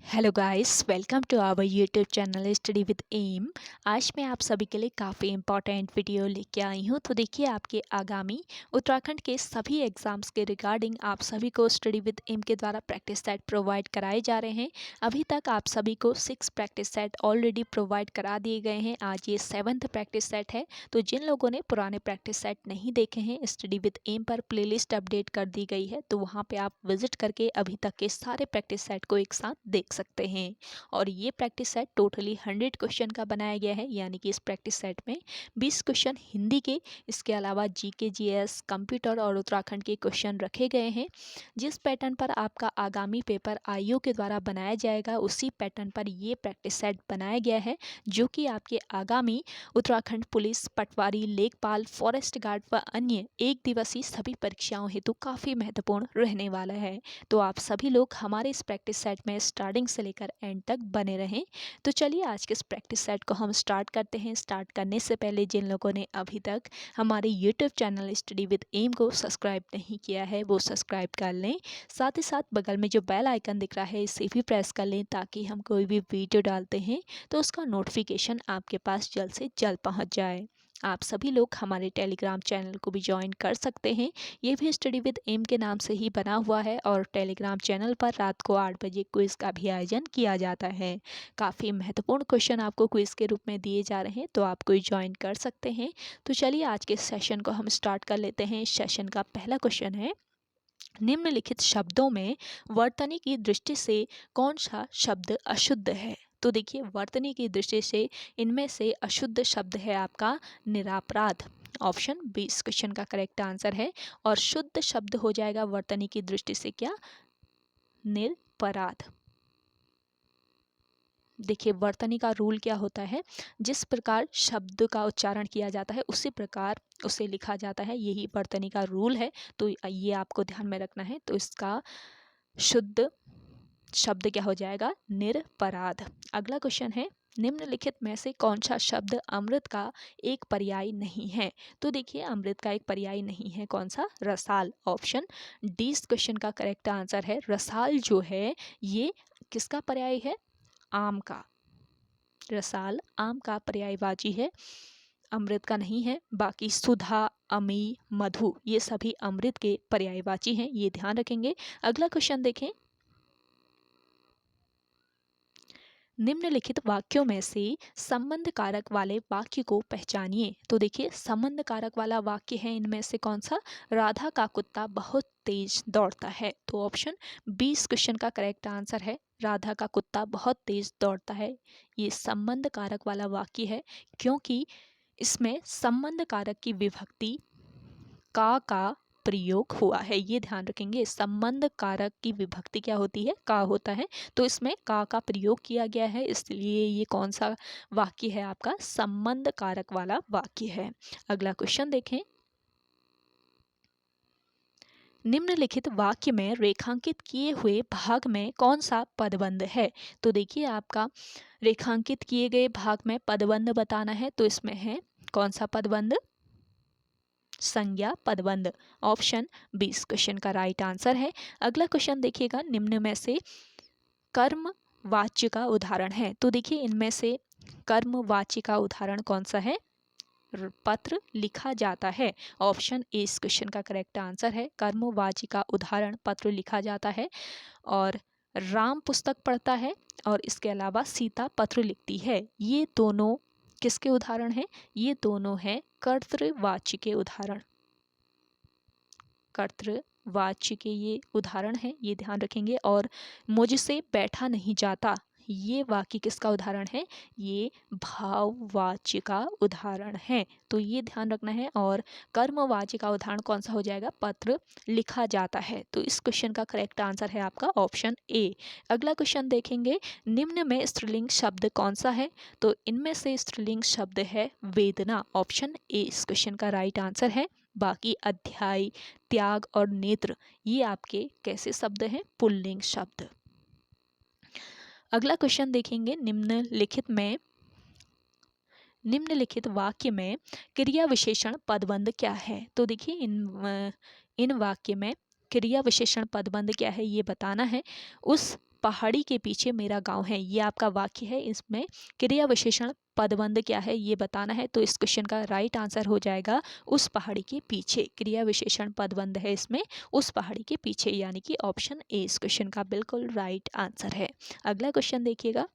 Hello guys, welcome to our YouTube channel study with M. आज मैं आप सभी के लिए काफ़ी इंपॉर्टेंट वीडियो लेके आई हूँ। तो देखिए, आपके आगामी उत्तराखंड के सभी एग्ज़ाम्स के रिगार्डिंग आप सभी को स्टडी विद एम के द्वारा प्रैक्टिस सेट प्रोवाइड कराए जा रहे हैं। अभी तक आप सभी को 6 प्रैक्टिस सेट ऑलरेडी प्रोवाइड करा दिए गए हैं। आज ये 7th प्रैक्टिस सेट है। तो जिन लोगों ने पुराने प्रैक्टिस सेट नहीं देखे हैं, स्टडी विद एम पर प्लेलिस्ट अपडेट कर दी गई है, तो वहाँ पर आप विजिट करके अभी तक के सारे प्रैक्टिस सेट को एक साथ देख सकते हैं। और ये प्रैक्टिस सेट टोटली 100 क्वेश्चन का बनाया गया है, यानी कि इस प्रैक्टिस सेट में 20 क्वेश्चन हिंदी के, इसके अलावा जीके, जीएस, कंप्यूटर और उत्तराखंड के क्वेश्चन रखे गए हैं। जिस पैटर्न पर आपका आगामी पेपर आईओ के द्वारा बनाया जाएगा, उसी पैटर्न पर ये प्रैक्टिस सेट बनाया गया है, जो कि आपके आगामी उत्तराखंड पुलिस, पटवारी, लेखपाल, फॉरेस्ट गार्ड व अन्य एक दिवसीय सभी परीक्षाओं हेतु काफ़ी महत्वपूर्ण रहने वाला है। तो आप सभी लोग हमारे इस प्रैक्टिस सेट में स्टार्टिंग से लेकर एंड तक बने रहें। तो चलिए, आज के इस प्रैक्टिस सेट को हम स्टार्ट करते हैं। स्टार्ट करने से पहले जिन लोगों ने अभी तक हमारे YouTube channel study with M को सब्सक्राइब नहीं किया है, वो सब्सक्राइब कर लें। साथ ही साथ बगल में जो बेल आइकन दिख रहा है, इसे भी प्रेस कर लें, ताकि हम कोई भी वीडियो डालते हैं तो उसका नोटिफिकेशन आपके पास जल्द से जल्द पहुँच जाए। आप सभी लोग हमारे टेलीग्राम चैनल को भी ज्वाइन कर सकते हैं। ये भी स्टडी विद एम के नाम से ही बना हुआ है, और टेलीग्राम चैनल पर रात को 8 बजे क्विज़ का भी आयोजन किया जाता है। काफ़ी महत्वपूर्ण क्वेश्चन आपको क्विज़ के रूप में दिए जा रहे हैं, तो आप कोई ज्वाइन कर सकते हैं। तो चलिए, आज के सेशन को हम स्टार्ट कर लेते हैं। इस सेशन का पहला क्वेश्चन है, निम्नलिखित शब्दों में वर्तनी की दृष्टि से कौन सा शब्द अशुद्ध है? तो देखिए, वर्तनी की दृष्टि से इनमें से अशुद्ध शब्द है आपका निरापराध। ऑप्शन बी इस क्वेश्चन का करेक्ट आंसर है। और शुद्ध शब्द हो जाएगा वर्तनी की दृष्टि से क्या? निरपराध। देखिए, वर्तनी का रूल क्या होता है, जिस प्रकार शब्द का उच्चारण किया जाता है उसी प्रकार उसे लिखा जाता है, यही वर्तनी का रूल है। तो ये आपको ध्यान में रखना है। तो इसका शुद्ध शब्द क्या हो जाएगा? निरपराध। अगला क्वेश्चन है, निम्नलिखित में से कौन सा शब्द अमृत का एक पर्याय नहीं है? तो देखिए, अमृत का एक पर्याय नहीं है, कौन सा? रसाल। ऑप्शन डी इस क्वेश्चन का करेक्ट आंसर है। रसाल जो है, ये किसका पर्याय है? आम का। रसाल आम का पर्यायवाची है, अमृत का नहीं है। बाकी सुधा, अमी, मधु, ये सभी अमृत के पर्यायवाची हैं, ये ध्यान रखेंगे। अगला क्वेश्चन देखें, निम्नलिखित वाक्यों में से संबंध कारक वाले वाक्य को पहचानिए। तो देखिए, संबंध कारक वाला वाक्य है इनमें से कौन सा? राधा का कुत्ता बहुत तेज दौड़ता है। तो ऑप्शन बी इस क्वेश्चन का करेक्ट आंसर है। राधा का कुत्ता बहुत तेज दौड़ता है, ये संबंध कारक वाला वाक्य है, क्योंकि इसमें संबंध कारक की विभक्ति का प्रयोग हुआ है, ये ध्यान रखेंगे। संबंध कारक की विभक्ति क्या होती है? का होता है। तो इसमें का प्रयोग किया गया है, इसलिए ये कौन सा वाक्य है? आपका संबंध कारक वाला वाक्य है। अगला क्वेश्चन देखें, निम्नलिखित वाक्य में रेखांकित किए हुए भाग में कौन सा पदबंध है? तो देखिए, आपका रेखांकित किए गए भाग में पदबंध बताना है। तो इसमें है कौन सा पदबंध? संज्ञा पदबंध। ऑप्शन बी इस क्वेश्चन का राइट आंसर है। अगला क्वेश्चन देखिएगा, निम्न में से कर्म वाच्य का उदाहरण है। तो देखिए, इनमें से कर्म वाच्य का उदाहरण कौन सा है? पत्र लिखा जाता है। ऑप्शन ए इस क्वेश्चन का करेक्ट आंसर है। कर्मवाची का उदाहरण पत्र लिखा जाता है। और राम पुस्तक पढ़ता है, और इसके अलावा सीता पत्र लिखती है। ये दोनों किसके उदाहरण हैं? ये दोनों हैं कर्तृवाची के उदाहरण। कर्तृवाची के ये उदाहरण हैं, ये ध्यान रखेंगे। और मुझसे बैठा नहीं जाता, ये वाक्य किसका उदाहरण है? ये भाववाच्य का उदाहरण है, तो ये ध्यान रखना है। और कर्मवाच्य का उदाहरण कौन सा हो जाएगा? पत्र लिखा जाता है। तो इस क्वेश्चन का करेक्ट आंसर है आपका ऑप्शन ए। अगला क्वेश्चन देखेंगे, निम्न में स्त्रीलिंग शब्द कौन सा है? तो इनमें से स्त्रीलिंग शब्द है वेदना। ऑप्शन ए इस क्वेश्चन का राइट आंसर है। बाकी अध्याय, त्याग और नेत्र, ये आपके कैसे शब्द हैं? पुल्लिंग शब्द। अगला क्वेश्चन देखेंगे, निम्नलिखित वाक्य में क्रिया विशेषण पदबंध क्या है? तो देखिए, इन वाक्य में क्रिया विशेषण पदबंध क्या है, ये बताना है। उस पहाड़ी के पीछे मेरा गांव है, ये आपका वाक्य है। इसमें क्रिया विशेषण पदबंध क्या है ये बताना है, तो इस क्वेश्चन का राइट आंसर हो जाएगा उस पहाड़ी के पीछे। क्रिया विशेषण पदबंध है इसमें उस पहाड़ी के पीछे, यानी कि ऑप्शन ए इस क्वेश्चन का बिल्कुल राइट आंसर है। अगला क्वेश्चन देखिएगा,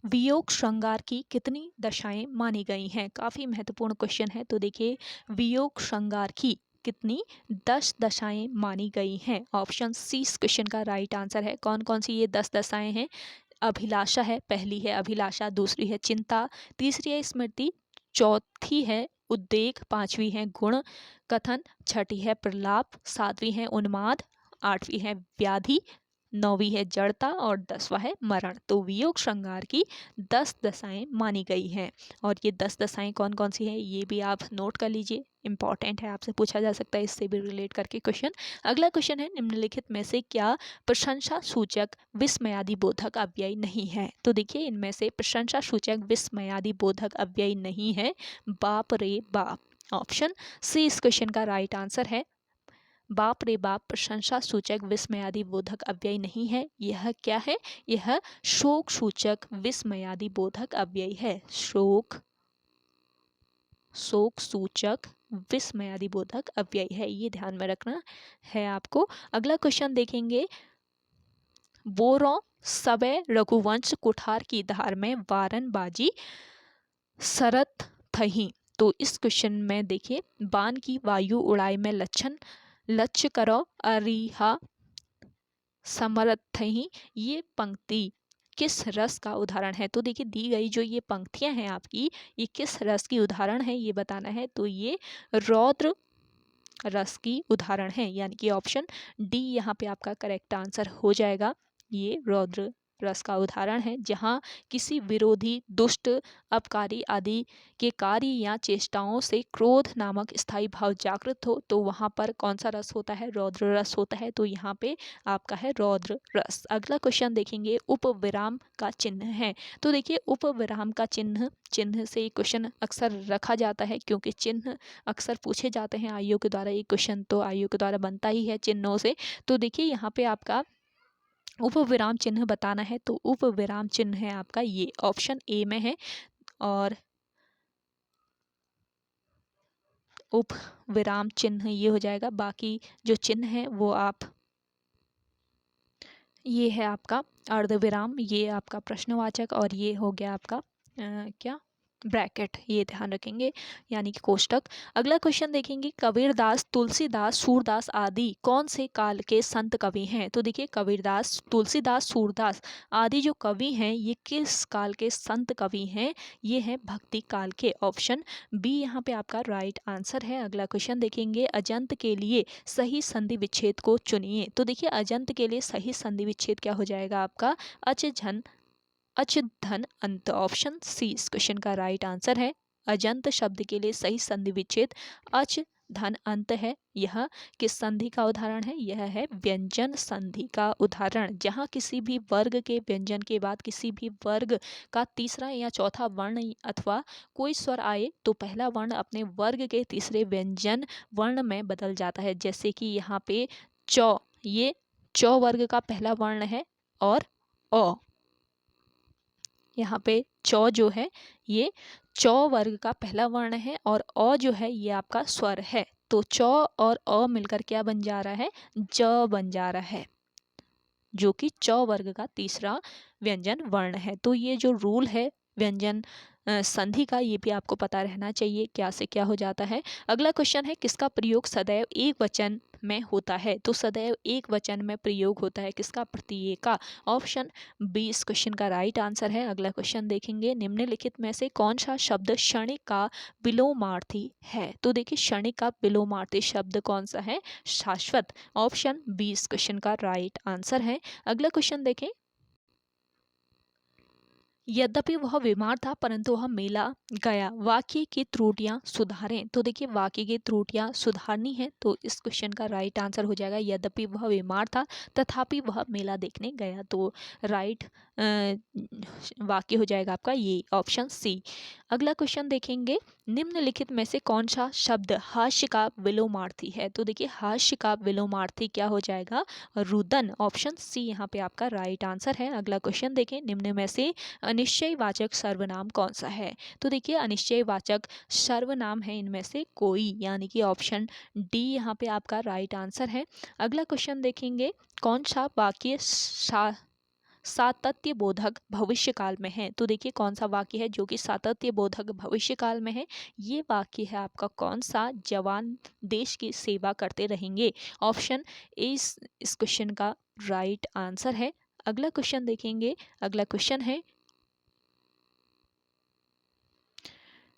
वियोग श्रृंगार की कितनी दशाएं मानी गई हैं? काफी महत्वपूर्ण क्वेश्चन है। तो देखिए, वियोग श्रृंगार की कितनी 10 दशाएं मानी गई हैं? ऑप्शन सी इस क्वेश्चन का राइट आंसर है। कौन कौन सी ये 10 दशाएं हैं? अभिलाषा है, पहली है अभिलाषा, दूसरी है चिंता, तीसरी है स्मृति, चौथी है उद्वेग, पांचवी है गुण कथन, छठी है प्रलाप, सातवीं है उन्माद, आठवीं है व्याधि, नौवीं है जड़ता और 10वां है मरण। तो वियोग श्रृंगार की 10 दशाएं मानी गई हैं। और ये 10 दशाएं कौन कौन सी हैं ये भी आप नोट कर लीजिए, इंपॉर्टेंट है, आपसे पूछा जा सकता है इससे भी रिलेट करके क्वेश्चन। अगला क्वेश्चन है, निम्नलिखित में से क्या प्रशंसा सूचक विस्मयादि बोधक अव्यय नहीं है? तो देखिए, इनमें से प्रशंसा सूचक विस्मयादि बोधक अव्यय नहीं है बाप रे बाप। ऑप्शन सी इस क्वेश्चन का राइट आंसर है। बाप रे बाप प्रशंसा सूचक विस्मयादि बोधक अव्यय नहीं है। यह क्या है? यह शोक सूचक विस्मयादि बोधक अव्यय है। शोक सूचक विस्मयादि बोधक अव्यय है, ये ध्यान में रखना है आपको। अगला क्वेश्चन देखेंगे, बोरों सबे रघुवंश कुठार की धार में वारन बाजी सरत थही। तो इस क्वेश्चन में देखिए, बाण की वायु उड़ाई में लक्ष्य करो अरिहा समर्थ ही, ये पंक्ति किस रस का उदाहरण है? तो देखिए, दी गई जो ये पंक्तियां हैं आपकी, ये किस रस की उदाहरण है ये बताना है। तो ये रौद्र रस की उदाहरण है, यानी कि ऑप्शन डी यहाँ पे आपका करेक्ट आंसर हो जाएगा। ये रौद्र रस का उदाहरण है, जहाँ किसी विरोधी, दुष्ट, अपकारी आदि के कार्य या चेष्टाओं से क्रोध नामक स्थायी भाव जागृत हो, तो वहाँ पर कौन सा रस होता है? रौद्र रस होता है। तो यहाँ पे आपका है रौद्र रस। अगला क्वेश्चन देखेंगे, उपविराम का चिन्ह है। तो देखिए, उपविराम का चिन्ह से क्वेश्चन अक्सर रखा जाता है, क्योंकि चिन्ह अक्सर पूछे जाते हैं आईओ के द्वारा। एक क्वेश्चन तो आईओ के द्वारा बनता ही है चिन्हों से। तो देखिए, यहाँ पे आपका उपविराम चिन्ह बताना है, तो उपविराम चिन्ह है आपका ये ऑप्शन ए में है। और उपविराम चिन्ह ये हो जाएगा। बाकी जो चिन्ह है वो आप, ये है आपका अर्धविराम, ये आपका प्रश्नवाचक, और ये हो गया आपका क्या ब्रैकेट, ये ध्यान रखेंगे, यानी कि कोष्टक। अगला क्वेश्चन देखेंगे, कबीरदास, तुलसीदास, सूरदास आदि कौन से काल के संत कवि हैं? तो देखिए, कबीरदास, तुलसीदास, सूरदास आदि जो कवि हैं ये किस काल के संत कवि हैं? ये हैं भक्ति काल के। ऑप्शन बी यहाँ पे आपका राइट आंसर है। अगला क्वेश्चन देखेंगे, अजंत के लिए सही संधि विच्छेद को चुनिए। तो देखिए, अजंत के लिए सही संधि विच्छेद क्या हो जाएगा आपका? अच धन अंत। ऑप्शन सी इस क्वेश्चन का राइट आंसर है। अजंत शब्द के लिए सही संधि विच्छेद अच धन अंत है। यह किस संधि का उदाहरण है? यह है व्यंजन संधि का उदाहरण, जहाँ किसी भी वर्ग के व्यंजन के बाद किसी भी वर्ग का तीसरा या चौथा वर्ण अथवा कोई स्वर आए तो पहला वर्ण अपने वर्ग के तीसरे व्यंजन वर्ण में बदल जाता है। जैसे कि यहाँ पे चौ, ये चौ वर्ग का पहला वर्ण है, और अ, यहाँ पे चौ जो है ये चौ वर्ग का पहला वर्ण है, और अ जो है ये आपका स्वर है। तो चौ और अ मिलकर क्या बन जा रहा है? ज बन जा रहा है, जो कि चौ वर्ग का तीसरा व्यंजन वर्ण है। तो ये जो रूल है व्यंजन संधि का, ये भी आपको पता रहना चाहिए क्या से क्या हो जाता है। अगला क्वेश्चन है, किसका प्रयोग सदैव एक वचन में होता है? तो सदैव एक वचन में प्रयोग होता है किसका? प्रत्यय का। ऑप्शन बी इस क्वेश्चन का राइट आंसर है। अगला क्वेश्चन देखेंगे, निम्नलिखित में से कौन सा शब्द क्षणिक का विलोमार्थी है? तो देखिए, क्षणिक का विलोमार्थी शब्द कौन सा है? शाश्वत। ऑप्शन बी इस क्वेश्चन का राइट आंसर है। अगला क्वेश्चन देखें, यद्यपि वह बीमार था परंतु वह मेला गया, वाक्य की त्रुटियां सुधारें। तो देखिए, वाक्य की त्रुटियां सुधारनी है, तो इस क्वेश्चन का राइट आंसर हो जाएगा, यद्यपि वह बीमार था तथापि वह मेला देखने गया। तो राइट वाक्य हो जाएगा आपका ये ऑप्शन सी। अगला क्वेश्चन देखेंगे, निम्नलिखित में से कौन सा शब्द हास्य का विलोमार्थी है? तो देखिए हास्य का विलोमार्थी क्या हो जाएगा? रुदन। ऑप्शन सी यहाँ पे आपका राइट आंसर है। अगला क्वेश्चन देखें, निम्न में से अनिश्चयवाचक सर्वनाम कौन सा है? तो देखिए अनिश्चयवाचक सर्वनाम है इनमें से कोई, यानी कि ऑप्शन डी यहाँ पे आपका राइट आंसर है। अगला क्वेश्चन देखेंगे, कौन सा वाक्य सातत्य बोधक भविष्यकाल में है? तो देखिए कौन सा वाक्य है जो कि सातत्य बोधक भविष्यकाल में है? ये वाक्य है आपका कौन सा? जवान देश की सेवा करते रहेंगे। ऑप्शन ए इस क्वेश्चन का राइट आंसर है। अगला क्वेश्चन देखेंगे, अगला क्वेश्चन है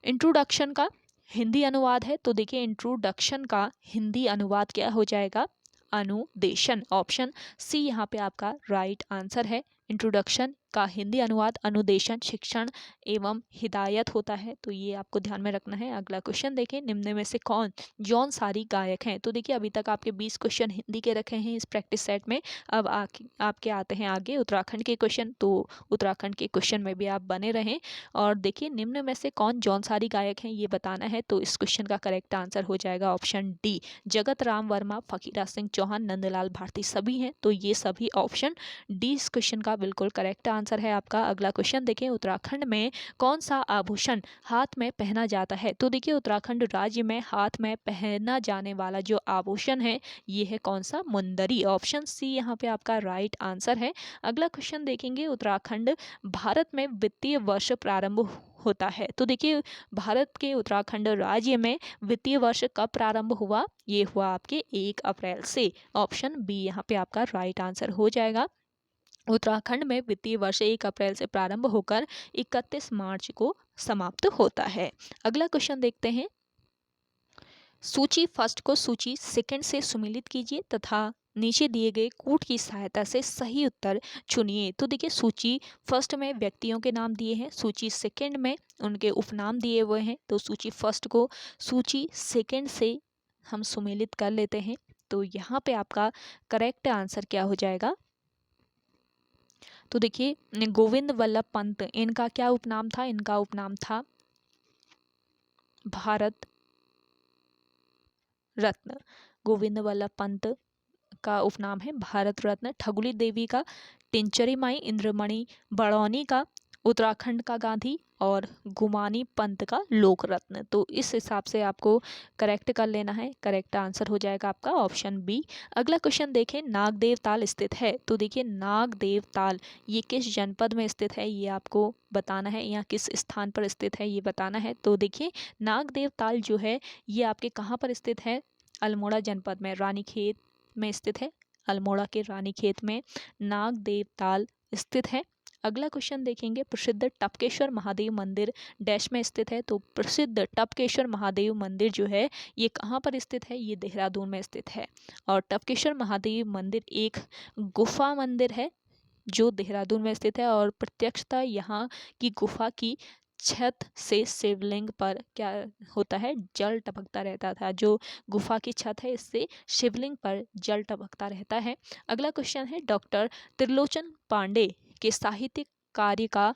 इंट्रोडक्शन का हिंदी अनुवाद है। तो देखिए इंट्रोडक्शन का हिंदी अनुवाद क्या हो जाएगा? अनुदेशन। ऑप्शन सी यहाँ पे आपका राइट आंसर है। इंट्रोडक्शन का हिंदी अनुवाद अनुदेशन, शिक्षण एवं हिदायत होता है, तो ये आपको ध्यान में रखना है। अगला क्वेश्चन देखें, निम्न में से कौन जौनसारी गायक हैं? तो देखिए अभी तक आपके 20 क्वेश्चन हिंदी के रखे हैं इस प्रैक्टिस सेट में। अब आपके आते हैं आगे उत्तराखंड के क्वेश्चन, तो उत्तराखंड के क्वेश्चन में भी आप बने रहें। और देखिए निम्न में से कौन जौनसारी गायक हैं ये बताना है, तो इस क्वेश्चन का करेक्ट आंसर हो जाएगा ऑप्शन डी, जगत राम वर्मा, फकीरा सिंह चौहान, नंदलाल भारती सभी हैं, तो ये सभी ऑप्शन डी इस क्वेश्चन का बिल्कुल करेक्ट आंसर है आपका। अगला क्वेश्चन देखें, उत्तराखंड में कौन सा आभूषण हाथ में पहना जाता है? तो देखिए उत्तराखंड राज्य में हाथ में पहना जाने वाला जो आभूषण है ये है कौन सा? मुंदरी। ऑप्शन सी यहाँ पे आपका राइट आंसर है। अगला क्वेश्चन देखेंगे, उत्तराखंड भारत में वित्तीय वर्ष प्रारंभ होता है? तो देखिए भारत के उत्तराखंड राज्य में वित्तीय वर्ष कब प्रारंभ हुआ? ये हुआ आपके 1 अप्रैल से। ऑप्शन बी यहाँ पे आपका राइट आंसर हो जाएगा। उत्तराखंड में वित्तीय वर्ष 1 अप्रैल से प्रारंभ होकर 31 मार्च को समाप्त होता है। अगला क्वेश्चन देखते हैं, सूची फर्स्ट को सूची सेकंड से सुमेलित कीजिए तथा नीचे दिए गए कूट की सहायता से सही उत्तर चुनिए। तो देखिए सूची फर्स्ट में व्यक्तियों के नाम दिए हैं, सूची सेकंड में उनके उपनाम दिए हुए हैं, तो सूची फर्स्ट को सूची सेकंड से हम सुमेलित कर लेते हैं। तो यहाँ पे आपका करेक्ट आंसर क्या हो जाएगा? तो देखिए गोविंद वल्लभ पंत, इनका क्या उपनाम था? इनका उपनाम था भारत रत्न। गोविंद वल्लभ पंत का उपनाम है भारत रत्न। ठगुली देवी का टिंचरी माई, इंद्रमणि बड़ौनी का उत्तराखंड का गांधी और गुमानी पंत का लोक रत्न। तो इस हिसाब से आपको करेक्ट कर लेना है। करेक्ट आंसर हो जाएगा आपका ऑप्शन बी। अगला क्वेश्चन देखें, नागदेव ताल स्थित है? तो देखिए नागदेव ताल ये किस जनपद में स्थित है ये आपको बताना है, या किस स्थान पर स्थित है ये बताना है। तो देखिए नागदेव ताल जो है ये आपके कहाँ पर स्थित है? अल्मोड़ा जनपद में, रानीखेत में स्थित है। अल्मोड़ा के रानीखेत में नागदेव ताल स्थित है। अगला क्वेश्चन देखेंगे, प्रसिद्ध टपकेश्वर महादेव मंदिर डैश में स्थित है? तो प्रसिद्ध टपकेश्वर महादेव मंदिर जो है ये कहाँ पर स्थित है? ये देहरादून में स्थित है। और टपकेश्वर महादेव मंदिर एक गुफा मंदिर है जो देहरादून में स्थित है, और प्रत्यक्षता यहाँ की गुफा की छत से शिवलिंग पर क्या होता है? जल टपकता रहता था। जो गुफा की छत है इससे शिवलिंग पर जल टपकता रहता है। अगला क्वेश्चन है, डॉक्टर त्रिलोचन पांडे के साहित्यिक कार्य का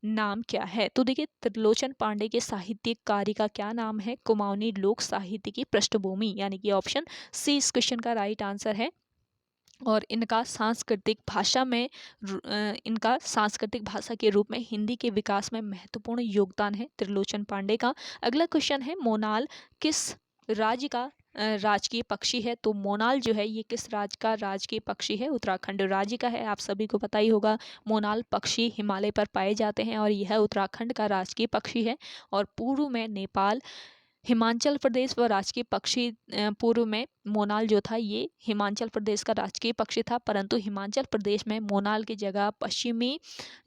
नाम क्या है? तो देखिए त्रिलोचन पांडे के साहित्यिक कार्य का क्या नाम है? कुमाऊनी लोक साहित्य की पृष्ठभूमि, यानी कि ऑप्शन सी इस क्वेश्चन का राइट आंसर है। और इनका सांस्कृतिक भाषा में इनका सांस्कृतिक भाषा के रूप में हिंदी के विकास में महत्वपूर्ण योगदान है त्रिलोचन पांडे का। अगला क्वेश्चन है, मोनाल किस राज्य का राजकीय पक्षी है? तो मोनाल जो है ये किस राज्य का राजकीय पक्षी है? उत्तराखंड राज्य का है। आप सभी को पता ही होगा मोनाल पक्षी हिमालय पर पाए जाते हैं और यह उत्तराखंड का राजकीय पक्षी है। और पूर्व में नेपाल, हिमाचल प्रदेश व राजकीय पक्षी पूर्व में मोनाल जो था ये हिमाचल प्रदेश का राजकीय पक्षी था, परंतु हिमाचल प्रदेश में मोनाल की जगह पश्चिमी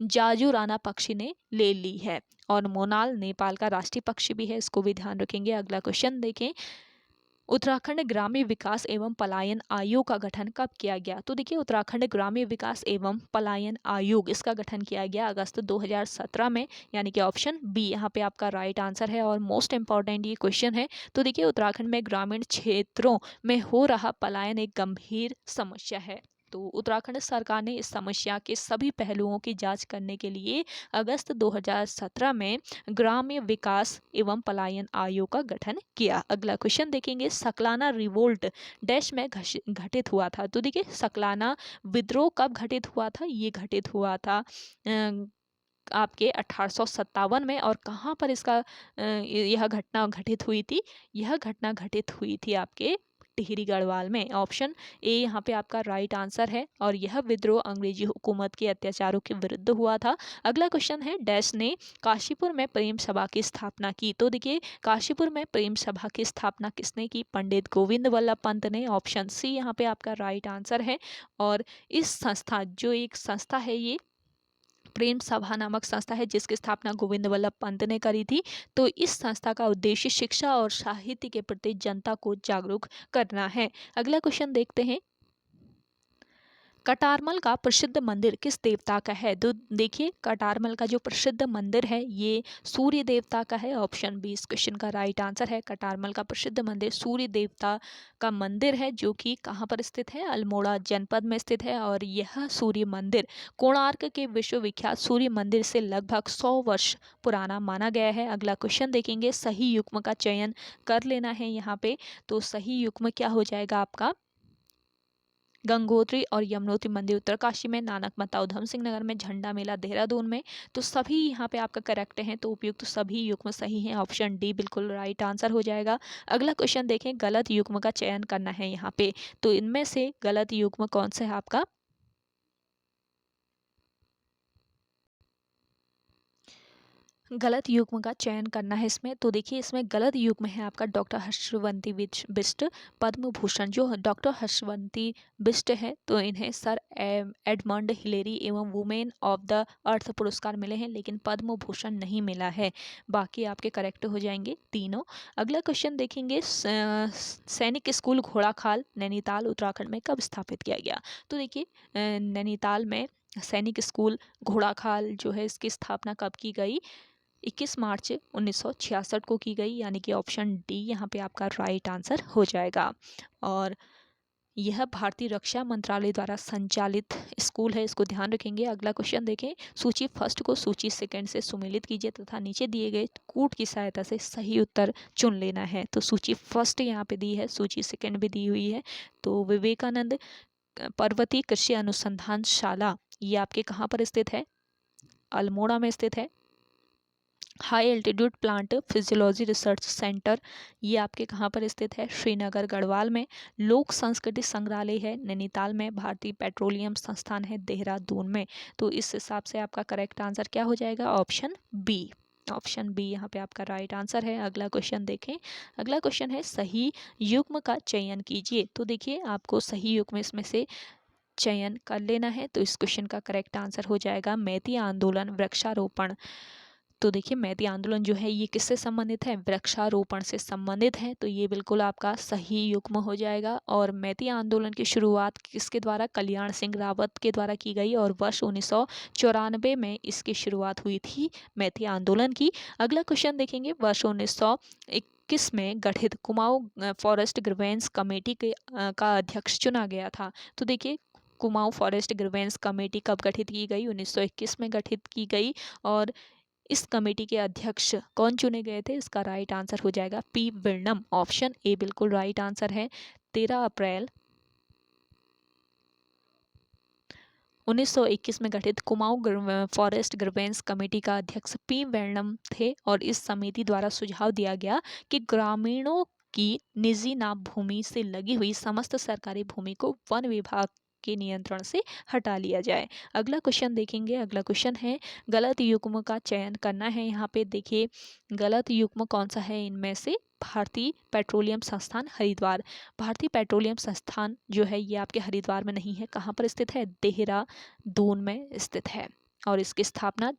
जाजूराना पक्षी ने ले ली है। और मोनाल नेपाल का राष्ट्रीय पक्षी भी है, इसको भी ध्यान रखेंगे। अगला क्वेश्चन देखें, उत्तराखंड ग्रामीण विकास एवं पलायन आयोग का गठन कब किया गया? तो देखिए उत्तराखंड ग्रामीण विकास एवं पलायन आयोग इसका गठन किया गया अगस्त 2017 में, यानी कि ऑप्शन बी यहाँ पे आपका राइट आंसर है। और मोस्ट इंपॉर्टेंट ये क्वेश्चन है। तो देखिए उत्तराखंड में ग्रामीण क्षेत्रों में हो रहा पलायन एक गंभीर समस्या है। तो उत्तराखंड सरकार ने इस समस्या के सभी पहलुओं की जांच करने के लिए अगस्त 2017 में ग्राम्य विकास एवं पलायन आयोग का गठन किया। अगला क्वेश्चन देखेंगे, सकलाना रिवोल्ट डैश में घटित हुआ था। तो देखिए सकलाना विद्रोह कब घटित हुआ था, ये घटित हुआ था आपके 1857 में। और कहाँ पर इसका यह घटना घटित हुई थी, यह घटना घटित हुई थी आपके टिहरी गढ़वाल में। ऑप्शन ए यहाँ पे आपका राइट आंसर है। और यह विद्रोह अंग्रेजी हुकूमत के अत्याचारों के विरुद्ध हुआ था। अगला क्वेश्चन है, डैश ने काशीपुर में प्रेम सभा की स्थापना की। तो देखिए काशीपुर में प्रेम सभा की स्थापना किसने की, पंडित गोविंद वल्लभ पंत ने। ऑप्शन सी यहाँ पे आपका राइट आंसर है। और इस संस्था, जो एक संस्था है, ये प्रेम सभा नामक संस्था है जिसकी स्थापना गोविंद वल्लभ पंत ने करी थी। तो इस संस्था का उद्देश्य शिक्षा और साहित्य के प्रति जनता को जागरूक करना है। अगला क्वेश्चन देखते हैं, कटारमल का प्रसिद्ध मंदिर किस देवता का है। तो देखिए कटारमल का जो प्रसिद्ध मंदिर है ये सूर्य देवता का है। ऑप्शन बी इस क्वेश्चन का राइट आंसर है। कटारमल का प्रसिद्ध मंदिर सूर्य देवता का मंदिर है, जो कि कहाँ पर स्थित है, अल्मोड़ा जनपद में स्थित है। और यह सूर्य मंदिर कोणार्क के विश्वविख्यात सूर्य मंदिर से लगभग 100 वर्ष पुराना माना गया है। अगला क्वेश्चन देखेंगे, सही युग्म का चयन कर लेना है यहाँ पे। तो सही युग्म क्या हो जाएगा आपका, गंगोत्री और यमुनोत्री मंदिर उत्तरकाशी में, नानक मता उधम सिंह नगर में, झंडा मेला देहरादून में। तो सभी यहाँ पे आपका करेक्ट हैं, तो उपयुक्त तो सभी युग्म सही हैं। ऑप्शन डी बिल्कुल राइट आंसर हो जाएगा। अगला क्वेश्चन देखें, गलत युग्म का चयन करना है यहाँ पे। तो इनमें से गलत युग्म कौन सा है आपका, गलत युग्म का चयन करना है इसमें। तो देखिए इसमें गलत युग्म है आपका डॉक्टर हर्षवंती बिष्ट पद्म भूषण। जो डॉक्टर हर्षवंती बिष्ट है तो इन्हें सर एडमंड हिलेरी एवं वुमेन ऑफ द अर्थ पुरस्कार मिले हैं, लेकिन पद्म भूषण नहीं मिला है। बाकी आपके करेक्ट हो जाएंगे तीनों। अगला क्वेश्चन देखेंगे, सैनिक स्कूल घोड़ाखाल नैनीताल उत्तराखंड में कब स्थापित किया गया। तो देखिए नैनीताल में सैनिक स्कूल घोड़ाखाल जो है इसकी स्थापना कब की गई, 21 मार्च 1966 को की गई, यानी कि ऑप्शन डी यहाँ पे आपका राइट आंसर हो जाएगा। और यह भारतीय रक्षा मंत्रालय द्वारा संचालित स्कूल है, इसको ध्यान रखेंगे। अगला क्वेश्चन देखें, सूची फर्स्ट को सूची सेकंड से सुमेलित कीजिए तथा नीचे दिए गए कूट की सहायता से सही उत्तर चुन लेना है। तो सूची फर्स्ट यहाँ पे दी है, सूची सेकंड भी दी हुई है। तो विवेकानंद पर्वतीय कृषि अनुसंधान शाला ये आपके कहाँ पर स्थित है, अल्मोड़ा में स्थित है। High altitude plant physiology research centre ये आपके कहाँ पर स्थित है, श्रीनगर गढ़वाल में। लोक संस्कृति संग्रहालय है नैनीताल में। भारतीय पेट्रोलियम संस्थान है देहरादून में। तो इस हिसाब से आपका करेक्ट आंसर क्या हो जाएगा, ऑप्शन बी। ऑप्शन बी यहाँ पे आपका राइट आंसर है। अगला क्वेश्चन देखें, अगला क्वेश्चन है सही युग्म का चयन कीजिए। तो देखिए आपको सही युग्म इसमें से चयन कर लेना है। तो इस क्वेश्चन का करेक्ट आंसर हो जाएगा मैती आंदोलन वृक्षारोपण। तो देखिए मैती आंदोलन जो है ये किससे संबंधित है, वृक्षारोपण से संबंधित है। तो ये बिल्कुल आपका सही युग्म हो जाएगा। और मैती आंदोलन की शुरुआत किसके द्वारा, कल्याण सिंह रावत के द्वारा की गई। और वर्ष 1994 में इसकी शुरुआत हुई थी मैती आंदोलन की। अगला क्वेश्चन देखेंगे, वर्ष 1921 में गठित कुमाऊं फॉरेस्ट ग्रीवेंस कमेटी के का अध्यक्ष चुना गया था। तो देखिए कुमाऊं फॉरेस्ट ग्रीवेंस कमेटी कब गठित की गई, 1921 में गठित की गई। और इस कमेटी के अध्यक्ष कौन चुने गए थे, इसका राइट आंसर हो जाएगा पी विर्नम। ऑप्शन ए बिल्कुल राइट आंसर है। 13 अप्रैल 1921 में गठित कुमाऊं फॉरेस्ट ग्रीवेंस कमेटी का अध्यक्ष पी विर्नम थे। और इस समिति द्वारा सुझाव दिया गया कि ग्रामीणों की निजी नाप भूमि से लगी हुई समस्त सरकारी भूमि को वन विभाग के नियंत्रण से हटा लिया जाए। अगला क्वेश्चन देखेंगे, अगला क्वेश्चन है गलत युग्म का चयन करना है। यहाँ पे देखिए गलत युग्म कौन सा है इनमें से, भारतीय पेट्रोलियम संस्थान हरिद्वार। भारतीय पेट्रोलियम संस्थान जो है ये आपके हरिद्वार में नहीं है, कहाँ पर स्थित है, देहरादून में स्थित है। और इसकी स्थापना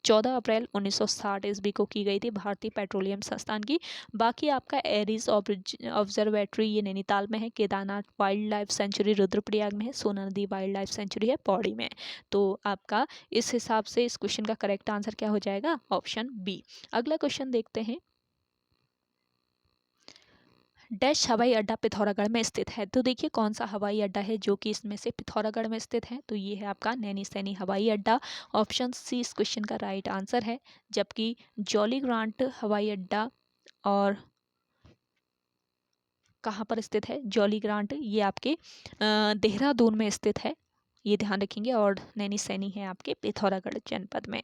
14 अप्रैल 1960 ईस्वी को की गई थी भारतीय पेट्रोलियम संस्थान की। बाकी आपका एरीज ऑब्जर्वेटरी ये नैनीताल में है, Kedarnath wild life sanctuary Rudraprayag में है, सोना नदी वाइल्ड लाइफ सेंचुरी है पौड़ी में। तो आपका इस हिसाब से इस क्वेश्चन का करेक्ट आंसर क्या हो जाएगा, ऑप्शन बी। अगला क्वेश्चन देखते हैं, डैश हवाई अड्डा पिथौरागढ़ में स्थित है। तो देखिए कौन सा हवाई अड्डा है जो कि इसमें से पिथौरागढ़ में स्थित है, तो ये है आपका नैनीसैनी हवाई अड्डा। ऑप्शन सी इस क्वेश्चन का राइट आंसर है। जबकि जॉली ग्रांट हवाई अड्डा और कहाँ पर स्थित है जॉली ग्रांट, ये आपके देहरादून में स्थित है, ये ध्यान रखेंगे। और नैनीसैनी है आपके पिथौरागढ़ जनपद में।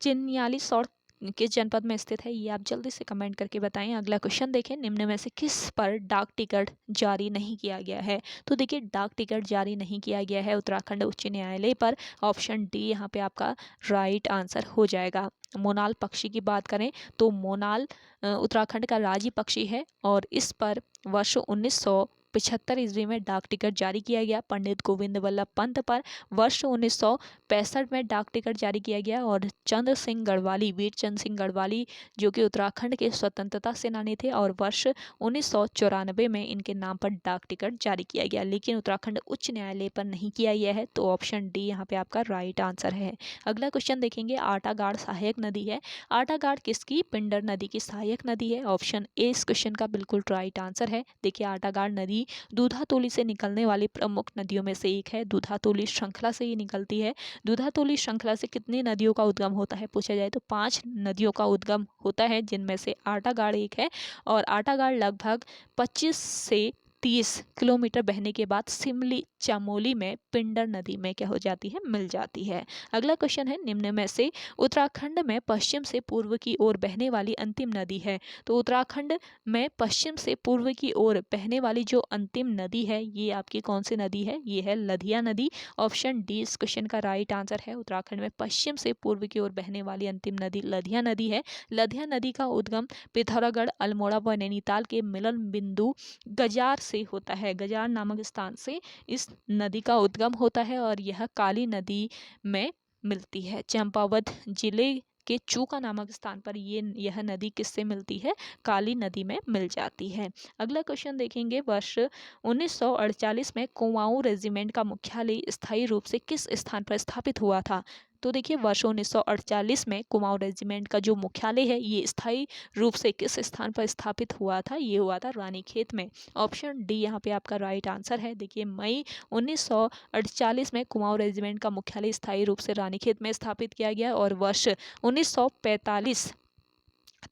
चिन्यालीस और किस जनपद में स्थित है, ये आप जल्दी से कमेंट करके बताएं। अगला क्वेश्चन देखें, निम्न में से किस पर डाक टिकट जारी नहीं किया गया है। तो देखिए डाक टिकट जारी नहीं किया गया है उत्तराखंड उच्च न्यायालय पर। ऑप्शन डी यहाँ पे आपका राइट आंसर हो जाएगा। मोनाल पक्षी की बात करें तो मोनाल उत्तराखंड का राज्य पक्षी है और इस पर वर्ष 1975 ईस्वी में डाक टिकट जारी किया गया। पंडित गोविंद वल्लभ पंत पर वर्ष 1965 में डाक टिकट जारी किया गया। और चंद्र सिंह गढ़वाली, वीर चंद्र सिंह गढ़वाली जो कि उत्तराखंड के स्वतंत्रता सेनानी थे, और वर्ष 1994 में इनके नाम पर डाक टिकट जारी किया गया, लेकिन उत्तराखंड उच्च न्यायालय पर नहीं किया गया है। तो ऑप्शन डी यहाँ पे आपका राइट आंसर है। अगला क्वेश्चन देखेंगे, आटागाड़ सहायक नदी है। आटागाड़ किसकी? पिंडर नदी की सहायक नदी है। ऑप्शन ए इस क्वेश्चन का बिल्कुल राइट आंसर है। देखिए आटागाड़ नदी दूधातोली से निकलने वाली प्रमुख नदियों में से एक है। दूधातोली श्रृंखला से ये निकलती है। दूधातोली श्रृंखला से कितनी नदियों का उद्गम होता है पूछा जाए तो 5 नदियों का उद्गम होता है, जिनमें से आटागाड़ एक है। और आटागाड़ लगभग 25 से 30 किलोमीटर बहने के बाद सिमली चमोली में पिंडर नदी में क्या हो जाती है, मिल जाती है। अगला क्वेश्चन है, निम्न में से उत्तराखंड में पश्चिम से पूर्व की ओर बहने वाली अंतिम नदी है। तो उत्तराखंड में पश्चिम से पूर्व की ओर बहने वाली जो अंतिम नदी है, ये आपकी कौन सी नदी है? ये है लधिया नदी। ऑप्शन डी इस क्वेश्चन का राइट आंसर है। उत्तराखंड में पश्चिम से पूर्व की ओर बहने वाली अंतिम नदी लधिया नदी है। लधिया नदी का उद्गम पिथौरागढ़, अल्मोड़ा व नैनीताल के मिलन बिंदु गजार से होता है। गजार नामक स्थान से इस नदी का उद्गम होता है और यह काली नदी में मिलती है। चंपावत जिले के चूका नामक स्थान पर यह नदी किससे मिलती है? काली नदी में मिल जाती है। अगला क्वेश्चन देखेंगे, वर्ष 1948 में कुमाऊं रेजिमेंट का मुख्यालय स्थायी रूप से किस स्थान पर स्थापित हुआ था? तो देखिए वर्ष 1948 में कुमाऊं रेजिमेंट का जो मुख्यालय है ये स्थायी रूप से किस स्थान पर स्थापित हुआ था? ये हुआ था रानीखेत में। ऑप्शन डी यहाँ पे आपका राइट आंसर है। देखिए मई 1948 में कुमाऊं रेजिमेंट का मुख्यालय स्थायी रूप से रानीखेत में स्थापित किया गया और वर्ष 1945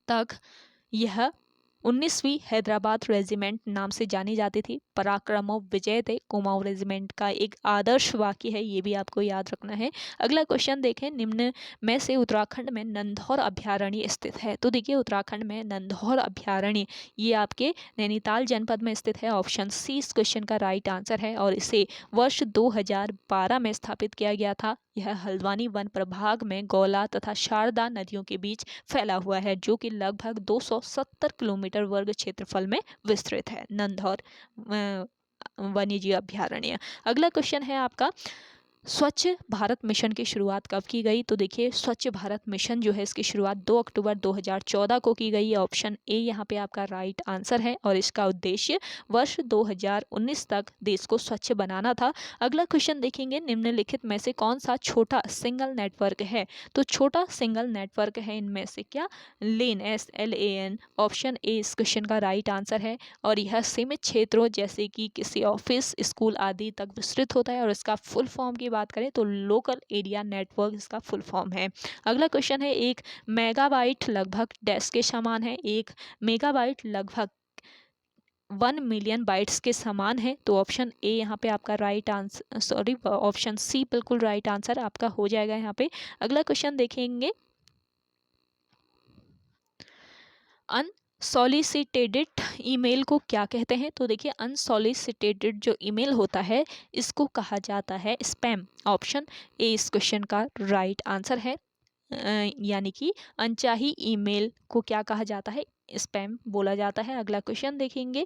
तक यह 19वीं हैदराबाद रेजिमेंट नाम से जानी जाती थी। पराक्रमो विजय थे कुमाऊं रेजिमेंट का एक आदर्श वाक्य है, ये भी आपको याद रखना है। अगला क्वेश्चन देखें, निम्न में से उत्तराखंड में नंधौर अभ्यारण्य स्थित है। तो देखिए उत्तराखंड में नंधौर अभ्यारण्य ये आपके नैनीताल जनपद में स्थित है। ऑप्शन सी इस क्वेश्चन का राइट आंसर है और इसे वर्ष 2012 में स्थापित किया गया था। यह हल्द्वानी वन प्रभाग में गौला तथा शारदा नदियों के बीच फैला हुआ है, जो कि लगभग 270 किलोमीटर वर्ग क्षेत्रफल में विस्तृत है, नंधौर वन्यजीव अभ्यारण्य। अगला क्वेश्चन है आपका, स्वच्छ भारत मिशन की शुरुआत कब की गई? तो देखिए स्वच्छ भारत मिशन जो है इसकी शुरुआत 2 अक्टूबर 2014 को की गई है। ऑप्शन ए यहाँ पे आपका राइट आंसर है और इसका उद्देश्य वर्ष 2019 तक देश को स्वच्छ बनाना था। अगला क्वेश्चन देखेंगे, निम्नलिखित में से कौन सा छोटा सिंगल नेटवर्क है? तो छोटा सिंगल नेटवर्क है इनमें से क्या? लेन, SLAN। ऑप्शन ए इस क्वेश्चन का राइट आंसर है और यह सीमित क्षेत्रों जैसे कि किसी ऑफिस, स्कूल आदि तक विस्तृत होता है और इसका फुल फॉर्म की बात करें तो लोकल एरिया नेटवर्क इसका फुल फॉर्म है। अगला क्वेश्चन है, एक मेगाबाइट लगभग डैश के समान है? एक मेगाबाइट लगभग 1 मिलियन बाइट्स के समान है। तो ऑप्शन ए यहाँ पे आपका right answer, sorry option C बिल्कुल राइट आंसर आपका हो जाएगा यहाँ पे। अगला क्वेश्चन देखेंगे, अनसॉलिसिटेटेड ईमेल को क्या कहते हैं? तो देखिए अनसॉलिसिटेटेड जो ईमेल होता है इसको कहा जाता है स्पैम। ऑप्शन ए इस क्वेश्चन का राइट आंसर है। यानी कि अनचाही ईमेल को क्या कहा जाता है? स्पैम बोला जाता है। अगला क्वेश्चन देखेंगे,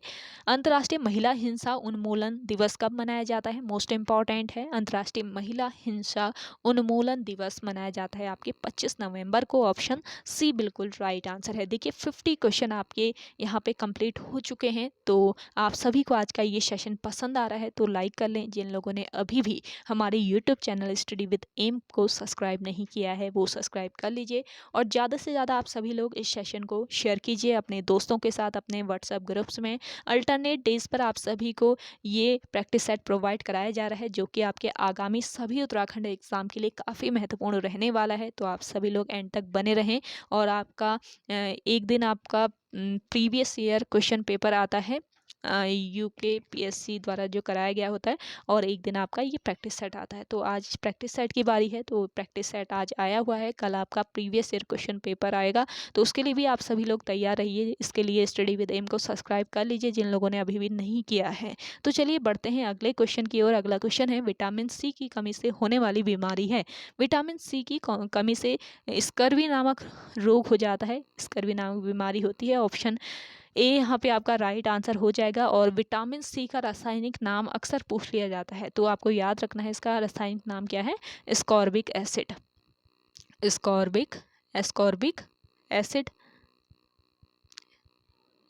अंतर्राष्ट्रीय महिला हिंसा उन्मूलन दिवस कब मनाया जाता है? मोस्ट इम्पॉर्टेंट है, अंतर्राष्ट्रीय महिला हिंसा उन्मूलन दिवस मनाया जाता है आपके 25 नवंबर को। ऑप्शन सी बिल्कुल राइट आंसर है। देखिए 50 क्वेश्चन आपके यहाँ पे कंप्लीट हो चुके हैं। तो आप सभी को आज का ये सेशन पसंद आ रहा है तो लाइक कर लें। जिन लोगों ने अभी भी हमारे YouTube channel study with M को सब्सक्राइब नहीं किया है वो सब्सक्राइब कर लीजिए और ज़्यादा से ज़्यादा आप सभी लोग इस सेशन को शेयर कीजिए। कीजिए अपने दोस्तों के साथ अपने व्हाट्सएप ग्रुप्स में। अल्टरनेट डेज पर आप सभी को ये प्रैक्टिस सेट प्रोवाइड कराया जा रहा है, जो कि आपके आगामी सभी उत्तराखंड एग्ज़ाम के लिए काफ़ी महत्वपूर्ण रहने वाला है। तो आप सभी लोग एंड तक बने रहें। और आपका एक दिन आपका प्रीवियस ईयर क्वेश्चन पेपर आता है यूकेपीएससी द्वारा जो कराया गया होता है, और एक दिन आपका ये प्रैक्टिस सेट आता है। तो आज प्रैक्टिस सेट की बारी है, तो प्रैक्टिस सेट आज आया हुआ है, कल आपका प्रीवियस ईयर क्वेश्चन पेपर आएगा। तो उसके लिए भी आप सभी लोग तैयार रहिए। इसके लिए स्टडी विद एम को सब्सक्राइब कर लीजिए जिन लोगों ने अभी भी नहीं किया है। तो चलिए बढ़ते हैं अगले क्वेश्चन की ओर। अगला क्वेश्चन है, विटामिन सी की कमी से होने वाली बीमारी है। विटामिन सी की कमी से स्कर्वी नामक रोग हो जाता है। स्कर्वी नामक बीमारी होती है। ऑप्शन ए यहाँ पे आपका राइट आंसर हो जाएगा। और विटामिन सी का रासायनिक नाम अक्सर पूछ लिया जाता है, तो आपको याद रखना है इसका रासायनिक नाम क्या है। Ascorbic acid. एस्कॉर्बिक एसिड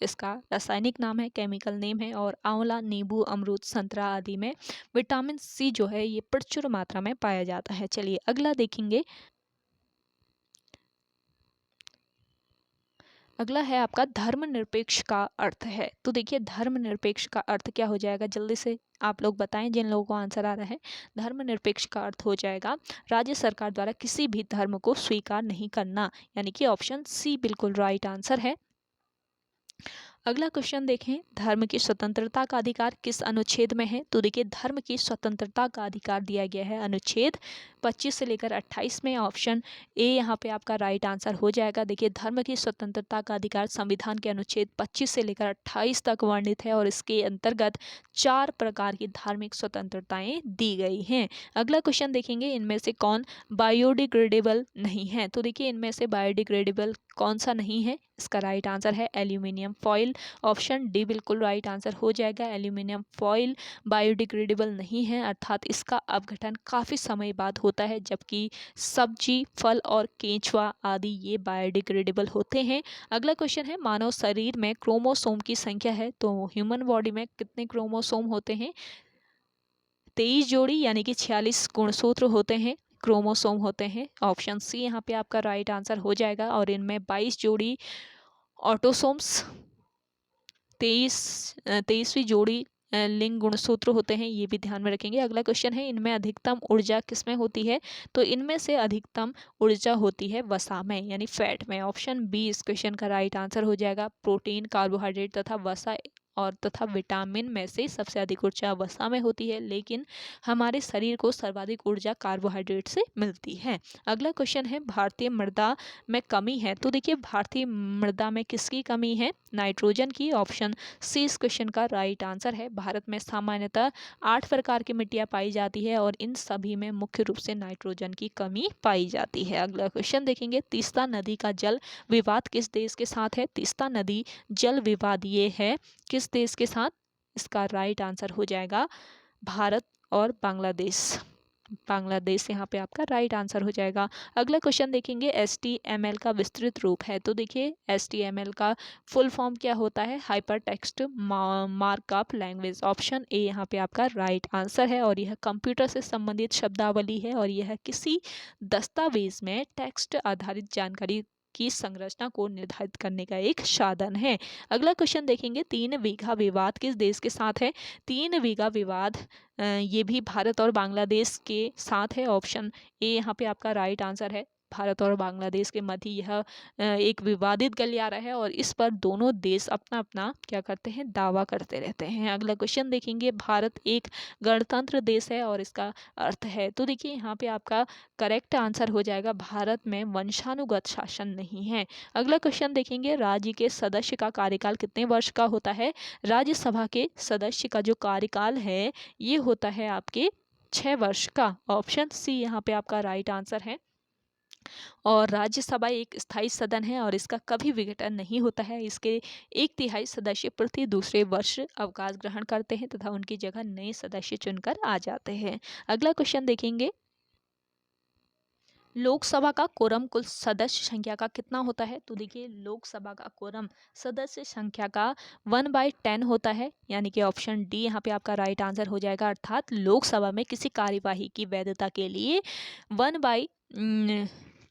इसका रासायनिक नाम है, केमिकल नेम है। और आंवला, नींबू, अमरूद, संतरा आदि में विटामिन सी जो है ये प्रचुर मात्रा में पाया जाता है। चलिए अगला देखेंगे। अगला है आपका धर्मनिरपेक्ष का अर्थ है। तो देखिए धर्मनिरपेक्ष का अर्थ क्या हो जाएगा, जल्दी से आप लोग बताएं जिन लोगों को आंसर आ रहा है। धर्मनिरपेक्ष का अर्थ हो जाएगा राज्य सरकार द्वारा किसी भी धर्म को स्वीकार नहीं करना, यानी कि ऑप्शन सी बिल्कुल राइट आंसर है। अगला क्वेश्चन देखें, धर्म की स्वतंत्रता का अधिकार किस अनुच्छेद में है। तो देखिए धर्म की स्वतंत्रता का अधिकार दिया गया है अनुच्छेद 25 से लेकर 28 में। ऑप्शन ए यहाँ पे आपका राइट आंसर हो जाएगा। देखिए धर्म की स्वतंत्रता का अधिकार संविधान के अनुच्छेद 25 से लेकर 28 तक वर्णित है, और इसके अंतर्गत 4 प्रकार की धार्मिक स्वतंत्रताएं दी गई हैं। अगला क्वेश्चन देखेंगे, इनमें से कौन बायोडिग्रेडेबल नहीं है। तो देखिए इनमें से बायोडिग्रेडेबल कौन सा नहीं है, इसका राइट आंसर है एल्यूमिनियम फॉइल। ऑप्शन डी बिल्कुल राइट आंसर हो जाएगा। एल्यूमिनियम फॉइल बायोडिग्रेडेबल नहीं है, अर्थात इसका अपघटन काफ़ी समय बाद होता है, जबकि सब्जी, फल और केंचुआ आदि ये बायोडिग्रेडेबल होते हैं। अगला क्वेश्चन है, मानव शरीर में क्रोमोसोम की संख्या है। तो ह्यूमन बॉडी में कितने क्रोमोसोम होते हैं। 23 जोड़ी, यानी कि 46 गुणसूत्र होते हैं, क्रोमोसोम होते हैं। ऑप्शन सी यहाँ पे आपका राइट आंसर हो जाएगा। और इनमें 22 जोड़ी ऑटोसोम्स, 23वीं जोड़ी लिंग गुणसूत्र होते हैं, ये भी ध्यान में रखेंगे। अगला क्वेश्चन है, इनमें अधिकतम ऊर्जा किसमें होती है। तो इनमें से अधिकतम ऊर्जा होती है वसा में, यानी फैट में। ऑप्शन बी इस क्वेश्चन का राइट आंसर हो जाएगा। प्रोटीन, कार्बोहाइड्रेट तथा वसा और तथा विटामिन में से सबसे अधिक ऊर्जा वसा में होती है, लेकिन हमारे शरीर को सर्वाधिक ऊर्जा कार्बोहाइड्रेट से मिलती है। अगला क्वेश्चन है, भारतीय मृदा में कमी है। तो देखिए भारतीय मृदा में किसकी कमी है, नाइट्रोजन की। ऑप्शन सी इस क्वेश्चन का राइट आंसर है। भारत में सामान्यतः 8 प्रकार की मिट्टियां पाई जाती है, और इन सभी में मुख्य रूप से नाइट्रोजन की कमी पाई जाती है। अगला क्वेश्चन देखेंगे, तीस्ता नदी का जल विवाद किस देश के साथ है। तीस्ता नदी जल विवाद ये है किस देश के साथ, इसका राइट आंसर हो जाएगा भारत और बांग्लादेश। बांग्लादेश यहाँ पे आपका राइट आंसर हो जाएगा। अगला क्वेश्चन देखेंगे, HTML का विस्तृत रूप है। तो देखिए HTML का फुल फॉर्म क्या होता है, hyper text markup language. Option A यहाँ पे आपका राइट आंसर है। और यह कंप्यूटर से संबंधित शब्दावली है, और यह किसी दस्तावेज में टेक्स्ट आधारित जानकारी की संरचना को निर्धारित करने का एक साधन है। अगला क्वेश्चन देखेंगे, 3 बीघा विवाद किस देश के साथ है। 3 बीघा विवाद ये भी भारत और बांग्लादेश के साथ है। ऑप्शन ए यहाँ पे आपका राइट आंसर है। भारत और बांग्लादेश के मध्य यह एक विवादित गलियारा है, और इस पर दोनों देश अपना अपना क्या करते हैं, दावा करते रहते हैं। अगला क्वेश्चन देखेंगे, भारत एक गणतंत्र देश है, और इसका अर्थ है। तो देखिए यहाँ पे आपका करेक्ट आंसर हो जाएगा, भारत में वंशानुगत शासन नहीं है। अगला क्वेश्चन देखेंगे, राज्य के सदस्य का कार्यकाल कितने वर्ष का होता है। राज्यसभा के सदस्य का जो कार्यकाल है ये होता है आपके 6 वर्ष का। ऑप्शन सी यहाँ पे आपका राइट आंसर है। और राज्यसभा एक स्थायी सदन है, और इसका कभी विघटन नहीं होता है। इसके 1/3 सदस्य प्रति दूसरे वर्ष अवकाश ग्रहण करते हैं, तथा उनकी जगह नए सदस्य चुनकर आ जाते हैं। अगला क्वेश्चन देखेंगे, लोकसभा का कोरम कुल सदस्य संख्या का कितना होता है। तो देखिए लोकसभा का कोरम सदस्य संख्या का 1/10 होता है, यानी कि ऑप्शन डी यहाँ पे आपका राइट आंसर हो जाएगा। अर्थात लोकसभा में किसी कार्यवाही की वैधता के लिए 1/10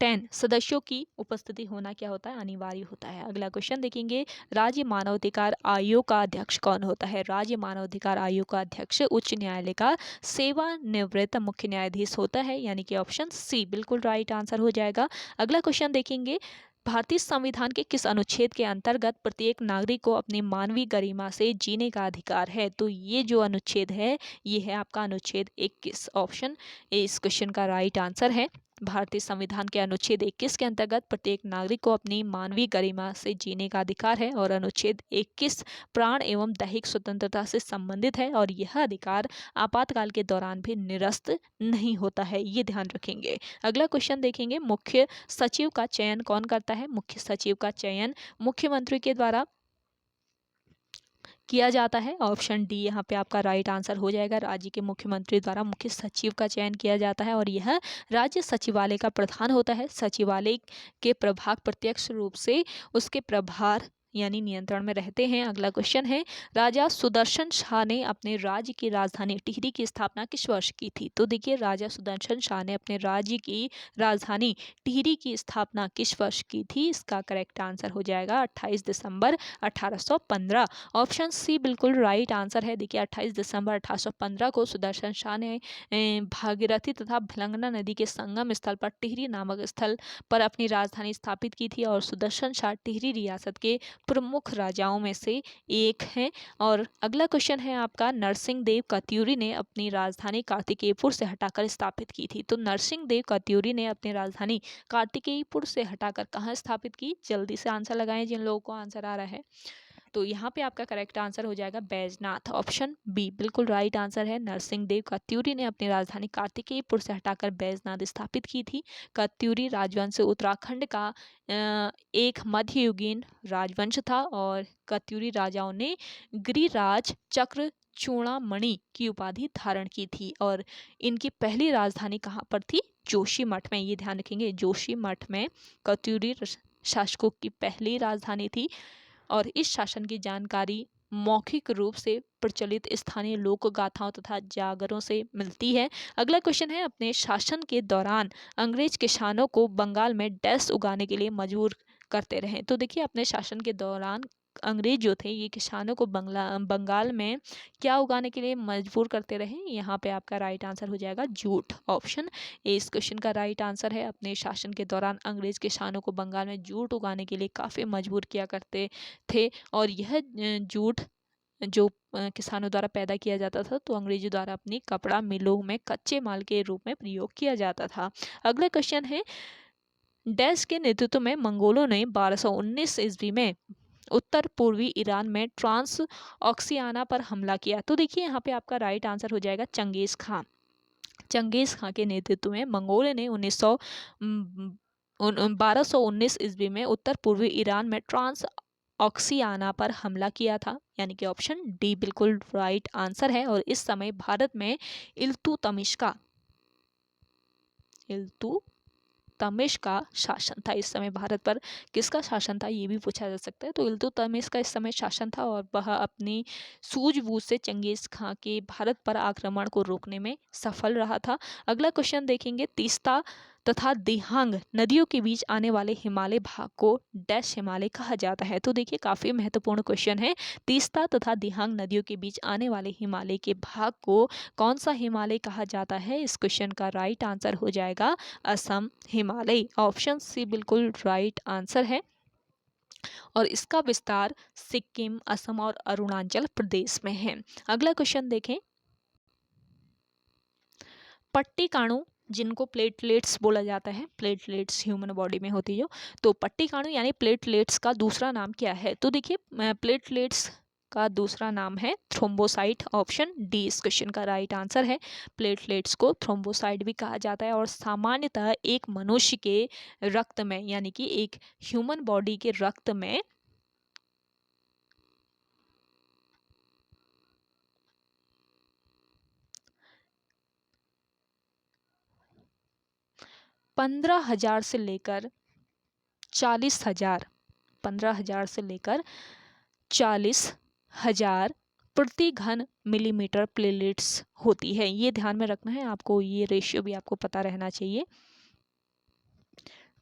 10 सदस्यों की उपस्थिति होना क्या होता है, अनिवार्य होता है। अगला क्वेश्चन देखेंगे, राज्य मानवाधिकार आयोग का अध्यक्ष कौन होता है? राज्य मानवाधिकार आयोग का अध्यक्ष उच्च न्यायालय का सेवानिवृत्त मुख्य न्यायाधीश होता है, यानी कि ऑप्शन सी बिल्कुल राइट आंसर हो जाएगा। अगला क्वेश्चन देखेंगे, भारतीय संविधान के किस अनुच्छेद के अंतर्गत प्रत्येक नागरिक को अपनी मानवीय गरिमा से जीने का अधिकार है? तो ये जो अनुच्छेद है ये है आपका अनुच्छेद 21। ऑप्शन ए इस क्वेश्चन का राइट आंसर है। भारतीय संविधान के अनुच्छेद 21 के अंतर्गत प्रत्येक नागरिक को अपनी मानवीय गरिमा से जीने का अधिकार है और अनुच्छेद 21 प्राण एवं दैहिक स्वतंत्रता से संबंधित है और यह अधिकार आपातकाल के दौरान भी निरस्त नहीं होता है, ये ध्यान रखेंगे। अगला क्वेश्चन देखेंगे, मुख्य सचिव का चयन कौन करता है? मुख्य सचिव का चयन मुख्यमंत्री के द्वारा किया जाता है। ऑप्शन डी यहाँ पे आपका राइट आंसर हो जाएगा। राज्य के मुख्यमंत्री द्वारा मुख्य सचिव का चयन किया जाता है और यह राज्य सचिवालय का प्रधान होता है। सचिवालय के प्रभाग प्रत्यक्ष रूप से उसके प्रभार यानी नियंत्रण में रहते हैं। अगला क्वेश्चन है, राजा सुदर्शन शाह ने अपने राज्य की राजधानी टिहरी की स्थापना किस वर्ष की थी? तो देखिए, राजा सुदर्शन शाह ने अपने राज्य की राजधानी टिहरी की स्थापना किस वर्ष की थी? इसका करेक्ट आंसर हो जाएगा 28 दिसंबर 1815। ऑप्शन सी बिल्कुल राइट आंसर है। देखिए, 28 दिसंबर 1815 को सुदर्शन शाह ने भागीरथी तथा भिलंगना नदी के संगम स्थल पर टिहरी नामक स्थल पर अपनी राजधानी स्थापित की थी और सुदर्शन शाह टिहरी रियासत के प्रमुख राजाओं में से एक हैं। और अगला क्वेश्चन है आपका, नरसिंह देव कत्यूरी ने अपनी राजधानी कार्तिकेयपुर से हटाकर स्थापित की थी। तो नरसिंह देव कत्यूरी ने अपनी राजधानी कार्तिकेयपुर से हटाकर कहाँ स्थापित की? जल्दी से आंसर लगाएं जिन लोगों को आंसर आ रहा है। तो यहाँ पे आपका करेक्ट आंसर हो जाएगा बैजनाथ। ऑप्शन बी बिल्कुल राइट आंसर है। नरसिंह देव कत्यूरी ने अपनी राजधानी कार्तिकेयपुर से हटाकर बैजनाथ स्थापित की थी। कत्यूरी राजवंश उत्तराखंड का एक मध्ययुगीन राजवंश था और कत्यूरी राजाओं ने गिरिराज चक्र चूड़ामणि की उपाधि धारण की थी और इनकी पहली राजधानी कहाँ पर थी? जोशीमठ में। ये ध्यान रखेंगे, जोशीमठ में कत्यूरी शासकों की पहली राजधानी थी और इस शासन की जानकारी मौखिक रूप से प्रचलित स्थानीय लोक गाथाओं तथा जागरों से मिलती है। अगला क्वेश्चन है, अपने शासन के दौरान अंग्रेज किसानों को बंगाल में डैश उगाने के लिए मजबूर करते रहे? तो देखिए, अपने शासन के दौरान अंग्रेज जो थे ये किसानों को बंगाल में क्या उगाने के लिए मजबूर करते रहे? यहाँ पे आपका राइट आंसर हो जाएगा जूट। ऑप्शन ए इस क्वेश्चन का राइट आंसर है। अपने शासन के दौरान अंग्रेज किसानों को बंगाल में जूट उगाने के लिए काफ़ी मजबूर किया करते थे और यह जूट जो किसानों द्वारा पैदा किया जाता था तो अंग्रेजों द्वारा अपनी कपड़ा मिलों में कच्चे माल के रूप में प्रयोग किया जाता था। अगला क्वेश्चन है, डैश के नेतृत्व में मंगोलों ने 1219 ईस्वी में उत्तर पूर्वी ईरान में ट्रांस ऑक्सियाना पर हमला किया। तो देखिए, यहाँ पे आपका राइट आंसर हो जाएगा चंगेज खां। चंगेज खां के नेतृत्व में मंगोल ने 1219 ईस्वी में उत्तर पूर्वी ईरान में ट्रांस ऑक्सियाना पर हमला किया था, यानी कि ऑप्शन डी बिल्कुल राइट आंसर है। और इस समय भारत में इल्तुतमिश का शासन था। इस समय भारत पर किसका शासन था ये भी पूछा जा सकता है। तो इल्तुतमिश का इस समय शासन था और वह अपनी सूझबूझ से चंगेज खां के भारत पर आक्रमण को रोकने में सफल रहा था। अगला क्वेश्चन देखेंगे, तीस्ता तथा दिहांग नदियों के बीच आने वाले हिमालय भाग को डैश हिमालय कहा जाता है? तो देखिए, काफ़ी महत्वपूर्ण क्वेश्चन है। तीस्ता तथा दिहांग नदियों के बीच आने वाले हिमालय के भाग को कौन सा हिमालय कहा जाता है? इस क्वेश्चन का राइट आंसर हो जाएगा असम हिमालय। ऑप्शन सी बिल्कुल राइट आंसर है और इसका विस्तार सिक्किम, असम और अरुणाचल प्रदेश में है। अगला क्वेश्चन देखें, पट्टिकाणु जिनको प्लेटलेट्स बोला जाता है, प्लेटलेट्स ह्यूमन बॉडी में होती है तो पट्टिकाणु यानी प्लेटलेट्स का दूसरा नाम क्या है? तो देखिए, प्लेटलेट्स का दूसरा नाम है थ्रोम्बोसाइट। ऑप्शन डी इस क्वेश्चन का राइट आंसर है। प्लेटलेट्स को थ्रोम्बोसाइट भी कहा जाता है और सामान्यतः एक मनुष्य के रक्त में यानी कि एक ह्यूमन बॉडी के रक्त में 15,000 से लेकर 40,000 15,000 से लेकर 40,000 प्रति घन मिलीमीटर प्लेटलेट्स होती है। ये ध्यान में रखना है आपको, ये रेशियो भी आपको पता रहना चाहिए।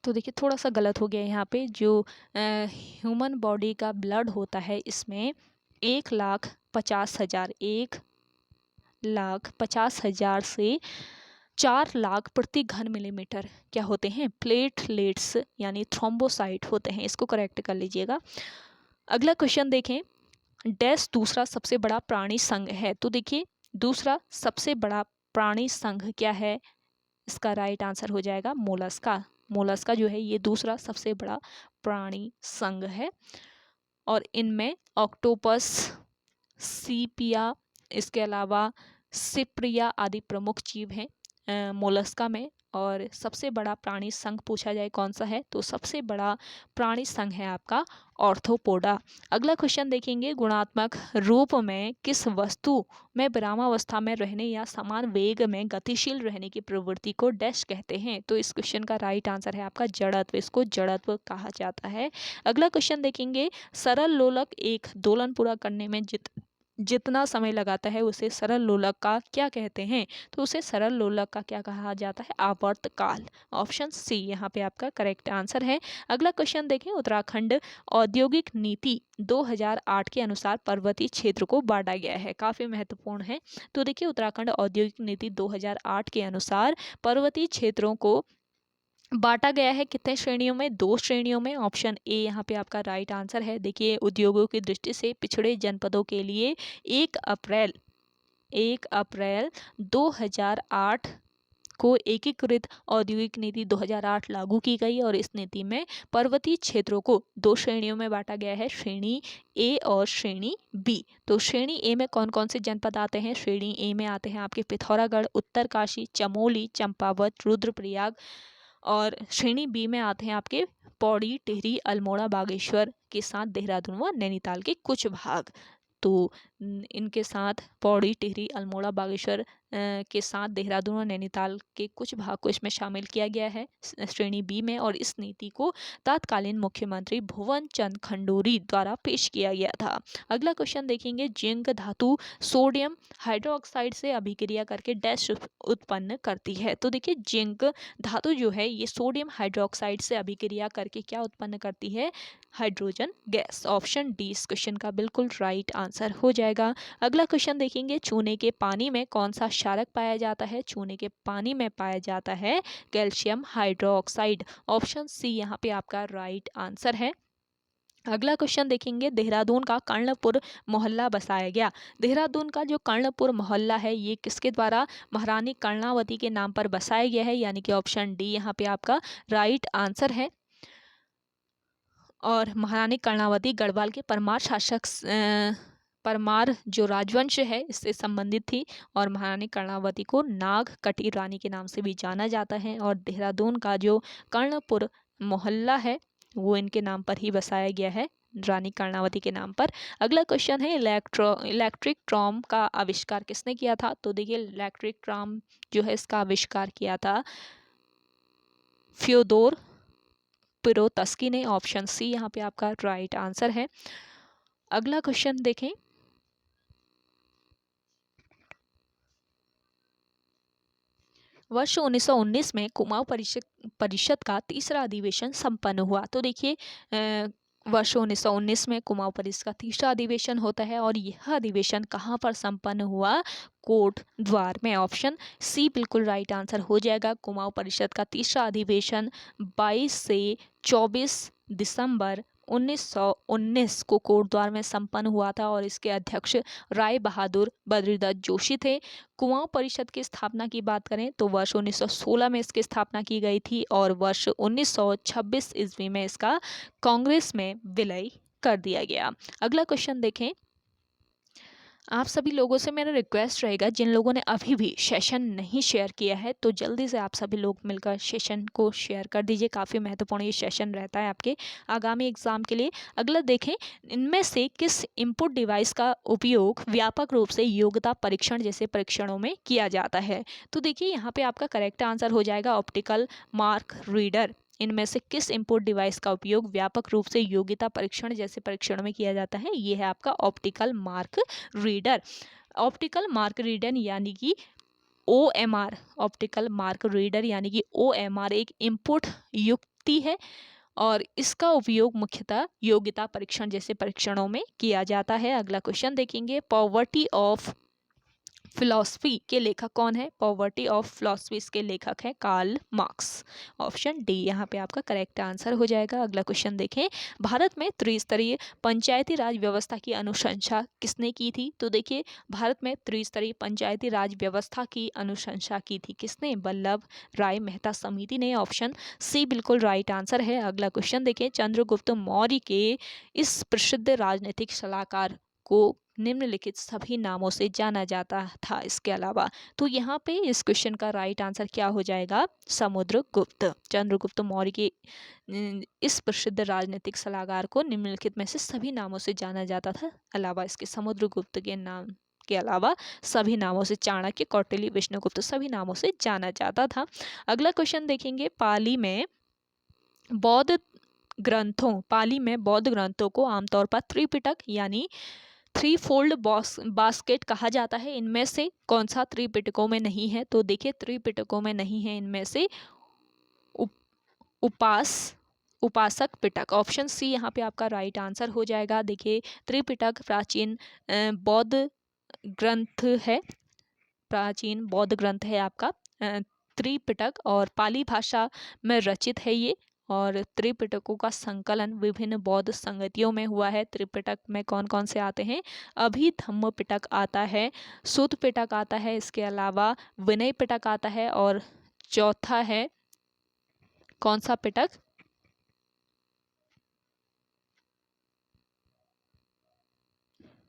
तो देखिए थोड़ा सा गलत हो गया यहाँ पे। जो ह्यूमन बॉडी का ब्लड होता है इसमें 1,50,000 1,50,000 से 4 लाख प्रति घन मिलीमीटर क्या होते हैं, प्लेटलेट्स यानी थ्रोम्बोसाइट होते हैं। इसको करेक्ट कर लीजिएगा। अगला क्वेश्चन देखें, डैश दूसरा सबसे बड़ा प्राणी संघ है। तो देखिए दूसरा सबसे बड़ा प्राणी संघ क्या है, इसका राइट आंसर हो जाएगा मोलस्का। मोलस्का जो है ये दूसरा सबसे बड़ा प्राणी संघ है और इनमें ऑक्टोपस, सीपिया, इसके अलावा सिप्रिया आदि प्रमुख जीव हैं मोलस्का में। और सबसे बड़ा प्राणी संघ पूछा जाए कौन सा है, तो सबसे बड़ा प्राणी संघ है आपका ऑर्थोपोडा। अगला क्वेश्चन देखेंगे, गुणात्मक रूप में किस वस्तु में विरामावस्था में रहने या समान वेग में गतिशील रहने की प्रवृत्ति को डैश कहते हैं। तो इस क्वेश्चन का राइट आंसर है आपका जड़त्व। इसको जड़त्व कहा जाता है। अगला क्वेश्चन देखेंगे, सरल लोलक एक दोलन पूरा करने में जितना समय लगाता है उसे सरल लोलक का क्या कहते हैं। तो उसे सरल लोलक का क्या कहा जाता है, आवर्तकाल। ऑप्शन सी यहाँ पे आपका करेक्ट आंसर है। अगला क्वेश्चन देखें, उत्तराखंड औद्योगिक नीति 2008 के अनुसार पर्वतीय क्षेत्र को बांटा गया है। काफ़ी महत्वपूर्ण है। तो देखिए उत्तराखंड औद्योगिक नीति 2008 के अनुसार पर्वतीय क्षेत्रों को बांटा गया है कितने श्रेणियों में, 2 श्रेणियों में। ऑप्शन ए यहाँ पे आपका राइट आंसर है। देखिए उद्योगों की दृष्टि से पिछड़े जनपदों के लिए 1 अप्रैल 2008 को एकीकृत औद्योगिक नीति 2008 लागू की गई और इस नीति में पर्वतीय क्षेत्रों को 2 श्रेणियों में बांटा गया है, श्रेणी ए और श्रेणी बी। तो श्रेणी ए में कौन कौन से जनपद आते हैं, श्रेणी ए में आते हैं आपके पिथौरागढ़, उत्तरकाशी, चमोली, चंपावत, रुद्रप्रयाग। और श्रेणी बी में आते हैं आपके पौड़ी, टिहरी, अल्मोड़ा, बागेश्वर के साथ देहरादून व नैनीताल के कुछ भाग। तो इनके साथ पौड़ी, टिहरी, अल्मोड़ा, बागेश्वर के साथ देहरादून और नैनीताल के कुछ भाग को इसमें शामिल किया गया है श्रेणी बी में। और इस नीति को तत्कालीन मुख्यमंत्री भुवन चंद खंडूरी द्वारा पेश किया गया था। अगला क्वेश्चन देखेंगे, जिंक धातु सोडियम हाइड्रोक्साइड से अभिक्रिया करके डैश उत्पन्न करती है। तो देखिए जिंक धातु जो है ये सोडियम हाइड्रोक्साइड से अभिक्रिया करके क्या उत्पन्न करती है, हाइड्रोजन गैस। ऑप्शन डी इस क्वेश्चन का बिल्कुल राइट आंसर हो जाएगा। अगला क्वेश्चन देखेंगे, चूने के पानी में कौन सा क्षारक पाया जाता है। चूने के पानी में पाया जाता है कैल्शियम हाइड्रोक्साइड। ऑप्शन सी यहाँ पे आपका राइट आंसर है। अगला क्वेश्चन देखेंगे, देहरादून का कर्णपुर मोहल्ला बसाया गया। देहरादून का जो कर्णपुर मोहल्ला है ये किसके द्वारा, महारानी कर्णावती के नाम पर बसाया गया है, यानी कि ऑप्शन डी यहाँ पे आपका राइट आंसर है। और महारानी कर्णावती गढ़वाल के परमार शासक परमार जो राजवंश है इससे संबंधित थी और महारानी कर्णावती को नाग कटी रानी के नाम से भी जाना जाता है। और देहरादून का जो कर्णपुर मोहल्ला है वो इनके नाम पर ही बसाया गया है, रानी कर्णावती के नाम पर। अगला क्वेश्चन है, इलेक्ट्रिक ट्राम का आविष्कार किसने किया था। तो देखिए इलेक्ट्रिक ट्राम जो है इसका आविष्कार किया था फ्योदोर पिरोतस्की ने। ऑप्शन सी यहाँ पे आपका राइट आंसर है। अगला क्वेश्चन देखें, वर्ष 1919 में कुमाऊं परिषद का तीसरा अधिवेशन संपन्न हुआ। तो देखिए वर्ष 1919 में कुमाऊं परिषद का तीसरा अधिवेशन होता है और यह अधिवेशन कहाँ पर संपन्न हुआ, कोट द्वार में। ऑप्शन सी बिल्कुल राइट आंसर हो जाएगा। कुमाऊं परिषद का तीसरा अधिवेशन 22 से 24 दिसंबर 1919 को कोटद्वार में संपन्न हुआ था और इसके अध्यक्ष राय बहादुर बद्रीदत्त जोशी थे। कुमाऊं परिषद की स्थापना की बात करें तो वर्ष 1916 में इसकी स्थापना की गई थी और वर्ष 1926 ईस्वी में इसका कांग्रेस में विलय कर दिया गया। अगला क्वेश्चन देखें, आप सभी लोगों से मेरा रिक्वेस्ट रहेगा, जिन लोगों ने अभी भी सेशन नहीं शेयर किया है तो जल्दी से आप सभी लोग मिलकर सेशन को शेयर कर दीजिए। काफ़ी महत्वपूर्ण ये सेशन रहता है आपके आगामी एग्जाम के लिए। अगला देखें, इनमें से किस इनपुट डिवाइस का उपयोग व्यापक रूप से योग्यता परीक्षण जैसे परीक्षणों में किया जाता है। तो देखिए यहाँ पे आपका करेक्ट आंसर हो जाएगा ऑप्टिकल मार्क रीडर। इनमें से किस इनपुट डिवाइस का उपयोग व्यापक रूप से योग्यता परीक्षण जैसे परीक्षणों में किया जाता है, ये है आपका optical mark reader. Optical mark reader यानी कि OMR, ऑप्टिकल मार्क रीडर यानी कि OMR एक इनपुट युक्त होती है और इसका उपयोग मुख्यतः योग्यता परीक्षण जैसे परीक्षणों में किया जाता है। अगला क्वेश्चन देखेंगे, पॉवर्टी ऑफ फिलॉसफी के लेखक कौन है? पॉवर्टी ऑफ फिलॉसफी इसके लेखक हैं कार्ल मार्क्स। ऑप्शन डी यहाँ पे आपका करेक्ट आंसर हो जाएगा। अगला क्वेश्चन देखें, भारत में त्रिस्तरीय पंचायती राज व्यवस्था की अनुशंसा किसने की थी? तो देखिए, भारत में त्रिस्तरीय पंचायती राज व्यवस्था की अनुशंसा की थी किसने? वल्लभ राय मेहता समिति ने। ऑप्शन सी बिल्कुल राइट आंसर है। अगला क्वेश्चन देखें, चंद्रगुप्त मौर्य के इस प्रसिद्ध राजनीतिक सलाहकार को निम्नलिखित सभी नामों से जाना जाता था इसके अलावा। तो यहाँ पे इस क्वेश्चन का राइट आंसर क्या हो जाएगा? समुद्रगुप्त। चंद्रगुप्त मौर्य के इस प्रसिद्ध राजनीतिक सलाहकार को निम्नलिखित में से सभी नामों से जाना जाता था, अलावा इसके समुद्रगुप्त के नाम के अलावा सभी नामों से, चाणक्य, कौटिल्य, विष्णुगुप्त सभी नामों से जाना जाता था। अगला क्वेश्चन देखेंगे, पाली में बौद्ध ग्रंथों को आमतौर पर त्रिपिटक यानी थ्री फोल्ड बास्केट कहा जाता है। इनमें से कौन सा त्रिपिटकों में नहीं है? तो देखिए, त्रिपिटकों में नहीं है इनमें से उपासक पिटक। ऑप्शन सी यहाँ पे आपका राइट आंसर हो जाएगा। देखिए, त्रिपिटक प्राचीन बौद्ध ग्रंथ है आपका त्रिपिटक, और पाली भाषा में रचित है ये, और त्रिपिटकों का संकलन विभिन्न बौद्ध संगतियों में हुआ है। त्रिपिटक में कौन कौन से आते हैं? अभिधम्म पिटक आता है, सुत्त पिटक आता है, इसके अलावा विनय पिटक आता है, और चौथा है कौन सा पिटक?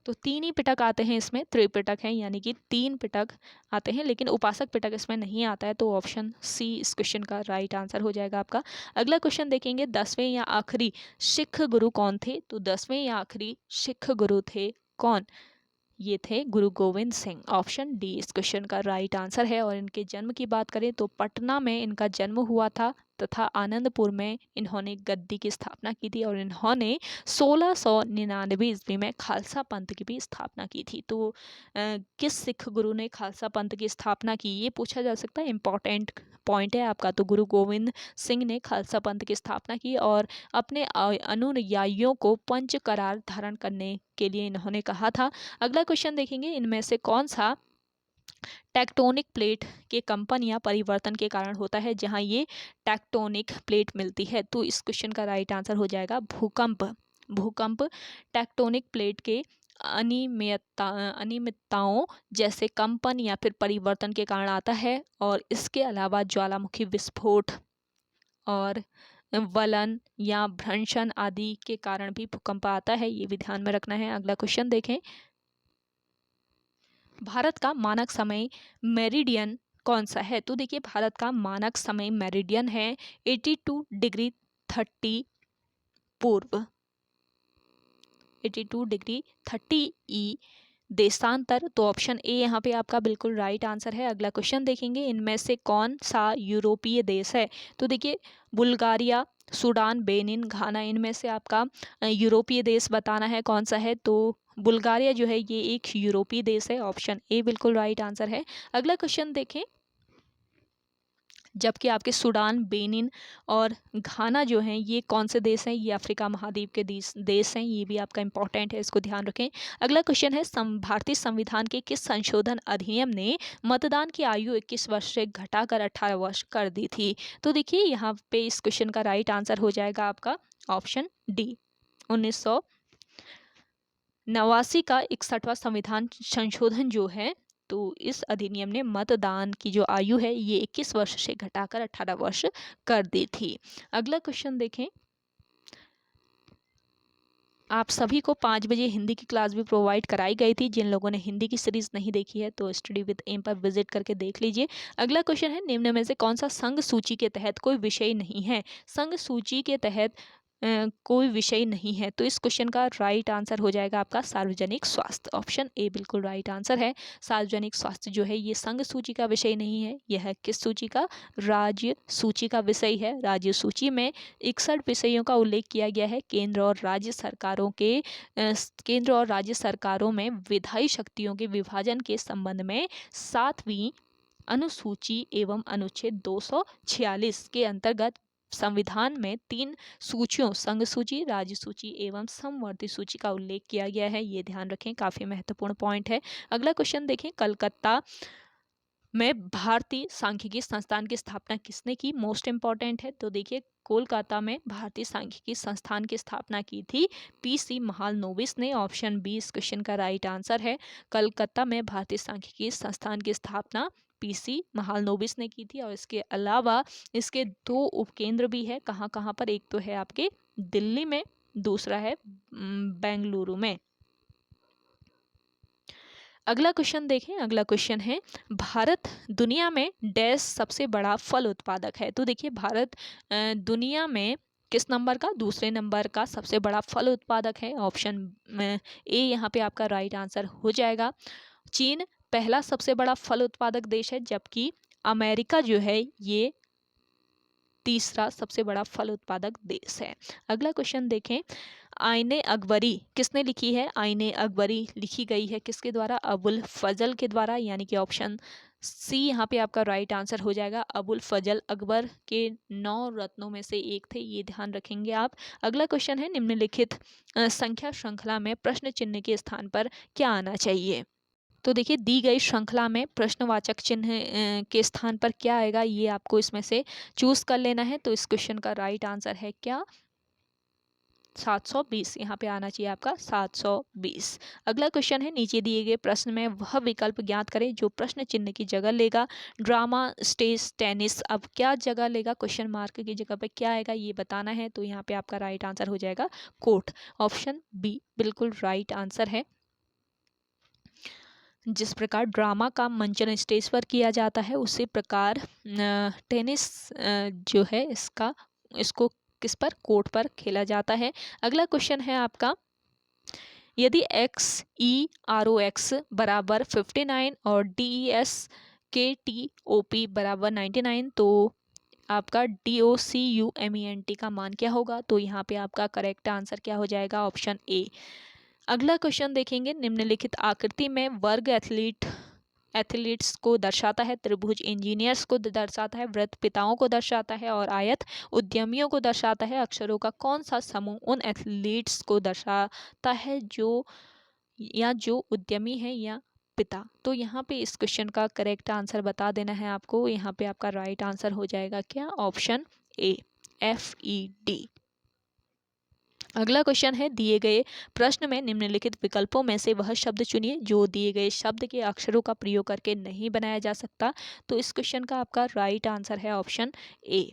तो तीन ही पिटक आते हैं इसमें, त्रिपिटक है यानी कि तीन पिटक आते हैं, लेकिन उपासक पिटक इसमें नहीं आता है। तो ऑप्शन सी इस क्वेश्चन का राइट आंसर हो जाएगा आपका। अगला क्वेश्चन देखेंगे, 10वें या आखिरी सिख गुरु कौन थे? तो 10वें या आखिरी सिख गुरु थे कौन? ये थे गुरु गोविंद सिंह। ऑप्शन डी इस क्वेश्चन का राइट आंसर है। और इनके जन्म की बात करें तो पटना में इनका जन्म हुआ था तथा आनंदपुर में इन्होंने गद्दी की स्थापना की थी, और इन्होंने 1699 ईस्वी में खालसा पंथ की भी स्थापना की थी। तो किस सिख गुरु ने खालसा पंथ की स्थापना की, ये पूछा जा सकता है, इंपॉर्टेंट पॉइंट है आपका। तो गुरु गोविंद सिंह ने खालसा पंथ की स्थापना की और अपने अनुयायियों को पंच करार धारण करने के लिए इन्होंने कहा था। अगला क्वेश्चन देखेंगे, इनमें से कौन सा टेक्टोनिक प्लेट के कंपन या परिवर्तन के कारण होता है? जहां ये टेक्टोनिक प्लेट मिलती है, तो इस क्वेश्चन का राइट आंसर हो जाएगा भूकंप टेक्टोनिक प्लेट के अनियमितताओं जैसे कंपन या फिर परिवर्तन के कारण आता है, और इसके अलावा ज्वालामुखी विस्फोट और वलन या भ्रंशन आदि के कारण भी भूकंप आता है, ये भी ध्यान में रखना है। अगला क्वेश्चन देखें, भारत का मानक समय मेरिडियन कौन सा है? तो देखिए, भारत का मानक समय मेरिडियन है 82 डिग्री 30 पूर्व, 82 डिग्री 30 ई देशांतर। तो ऑप्शन ए यहाँ पे आपका बिल्कुल राइट आंसर है। अगला क्वेश्चन देखेंगे, इनमें से कौन सा यूरोपीय देश है? तो देखिए, बुल्गारिया, सूडान, बेनिन, घाना, इनमें से आपका यूरोपीय देश बताना है कौन सा है। तो बुल्गारिया जो है ये एक यूरोपीय देश है। ऑप्शन ए बिल्कुल राइट आंसर है। अगला क्वेश्चन देखें, जबकि आपके सूडान, बेनिन और घाना जो हैं ये कौन से देश हैं? ये अफ्रीका महाद्वीप के देश हैं। ये भी आपका इंपॉर्टेंट है, इसको ध्यान रखें। अगला क्वेश्चन है, भारतीय संविधान के किस संशोधन अधिनियम ने मतदान की आयु 21 वर्ष से घटाकर 18 वर्ष कर दी थी? तो देखिए, यहाँ पे इस क्वेश्चन का राइट आंसर हो जाएगा आपका ऑप्शन डी, 1989 का 61वां संविधान संशोधन जो है, तो इस अधिनियम ने मतदान की जो आयु है ये 21 वर्ष से घटाकर 18 वर्ष कर दी थी। अगला क्वेश्चन देखें, आप सभी को 5 बजे हिंदी की क्लास भी प्रोवाइड कराई गई थी। जिन लोगों ने हिंदी की सीरीज नहीं देखी है तो स्टडी विद एम पर विजिट करके देख लीजिए। अगला क्वेश्चन है, निम्न में से कौन सा संघ सूची के तहत कोई विषय नहीं है? संघ सूची के तहत कोई विषय नहीं है, तो इस क्वेश्चन का राइट आंसर हो जाएगा आपका सार्वजनिक स्वास्थ्य। ऑप्शन ए बिल्कुल राइट आंसर है। सार्वजनिक स्वास्थ्य जो है ये संघ सूची का विषय नहीं है, यह किस सूची का? राज्य सूची का विषय है। राज्य सूची में 61 विषयों का उल्लेख किया गया है। केंद्र और राज्य सरकारों में विधायी शक्तियों के विभाजन के संबंध में 7वीं अनुसूची एवं अनुच्छेद 246 के अंतर्गत संविधान में 3 सूचियों संघ सूची, राज्य सूची एवं समवर्ती सूची का उल्लेख किया गया है। ये ध्यान रखें, काफ़ी महत्वपूर्ण पॉइंट है। अगला क्वेश्चन देखें, कलकत्ता में भारतीय सांख्यिकी संस्थान की स्थापना किसने की? मोस्ट इंपॉर्टेंट है। तो देखिए, कोलकाता में भारतीय सांख्यिकी संस्थान की स्थापना की थी पीसी महालनोबिस ने। ऑप्शन बी इस क्वेश्चन का राइट आंसर है। कलकत्ता में भारतीय सांख्यिकी संस्थान की स्थापना पीसी महालनोबिस ने की थी। और इसके अलावा इसके 2 उपकेंद्र भी है। कहाँ कहाँ पर? एक तो है आपके दिल्ली में, दूसरा है बेंगलुरु में। अगला क्वेश्चन देखें। अगला क्वेश्चन है, भारत दुनिया में डैश सबसे बड़ा फल उत्पादक है? तो देखिए, भारत दुनिया में किस नंबर का? दूसरे नंबर का सबसे बड़ा फल उत्पादक है। ऑप्शन ए यहाँ पे आपका राइट आंसर हो जाएगा। चीन पहला सबसे बड़ा फल उत्पादक देश है, जबकि अमेरिका जो है ये तीसरा सबसे बड़ा फल उत्पादक देश है। अगला क्वेश्चन देखें, आईने अकबरी किसने लिखी है? आईने अकबरी लिखी गई है किसके द्वारा? अबुल फजल के द्वारा, यानी कि ऑप्शन सी यहाँ पे आपका राइट आंसर हो जाएगा। अबुल फजल अकबर के 9 रत्नों में से एक थे, ये ध्यान रखेंगे आप। अगला क्वेश्चन है, निम्नलिखित संख्या श्रृंखला में प्रश्न चिन्ह के स्थान पर क्या आना चाहिए? तो देखिए, दी गई श्रृंखला में प्रश्नवाचक चिन्ह के स्थान पर क्या आएगा, ये आपको इसमें से चूज कर लेना है। तो इस क्वेश्चन का राइट आंसर है क्या? 720 यहाँ पे आना चाहिए आपका 720। अगला क्वेश्चन है, नीचे दिए गए प्रश्न में वह विकल्प ज्ञात करें जो प्रश्न चिन्ह की जगह लेगा। ड्रामा, स्टेज, टेनिस, अब क्या जगह लेगा? क्वेश्चन मार्क की जगह पे क्या आएगा, ये बताना है। तो यहाँ पे आपका राइट आंसर हो जाएगा कोर्ट। ऑप्शन बी बिल्कुल राइट आंसर है। जिस प्रकार ड्रामा का मंचन स्टेज पर किया जाता है, उसी प्रकार टेनिस जो है इसको किस पर? कोर्ट पर खेला जाता है। अगला क्वेश्चन है आपका, यदि X E R O X बराबर 59 और D E S K T O P बराबर 99, तो आपका DOCUMENT का मान क्या होगा? तो यहाँ पे आपका करेक्ट आंसर क्या हो जाएगा? Option A. अगला क्वेश्चन देखेंगे, निम्नलिखित आकृति में वर्ग एथलीट्स को दर्शाता है, त्रिभुज इंजीनियर्स को दर्शाता है, वृत्त पिताओं को दर्शाता है और आयत उद्यमियों को दर्शाता है। अक्षरों का कौन सा समूह उन एथलीट्स को दर्शाता है जो उद्यमी है या पिता? तो यहाँ पे इस क्वेश्चन का करेक्ट आंसर बता देना है आपको। यहाँ पे आपका राइट आंसर हो जाएगा क्या? Option A, FED। अगला क्वेश्चन है, दिए गए प्रश्न में निम्नलिखित विकल्पों में से वह शब्द चुनिए जो दिए गए शब्द के अक्षरों का प्रयोग करके नहीं बनाया जा सकता। तो इस क्वेश्चन का आपका राइट आंसर है ऑप्शन ए।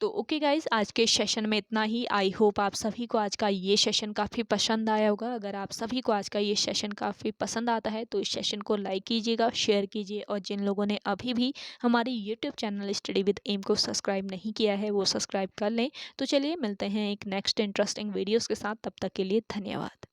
तो ओके गाइज, आज के सेशन में इतना ही। आई होप आप सभी को आज का ये सेशन काफ़ी पसंद आया होगा। अगर आप सभी को आज का ये सेशन काफ़ी पसंद आता है तो इस सेशन को लाइक कीजिएगा, शेयर कीजिए, और जिन लोगों ने अभी भी हमारे YouTube channel study with M को सब्सक्राइब नहीं किया है वो सब्सक्राइब कर लें। तो चलिए मिलते हैं एक नेक्स्ट इंटरेस्टिंग वीडियोज़ के साथ, तब तक के लिए धन्यवाद।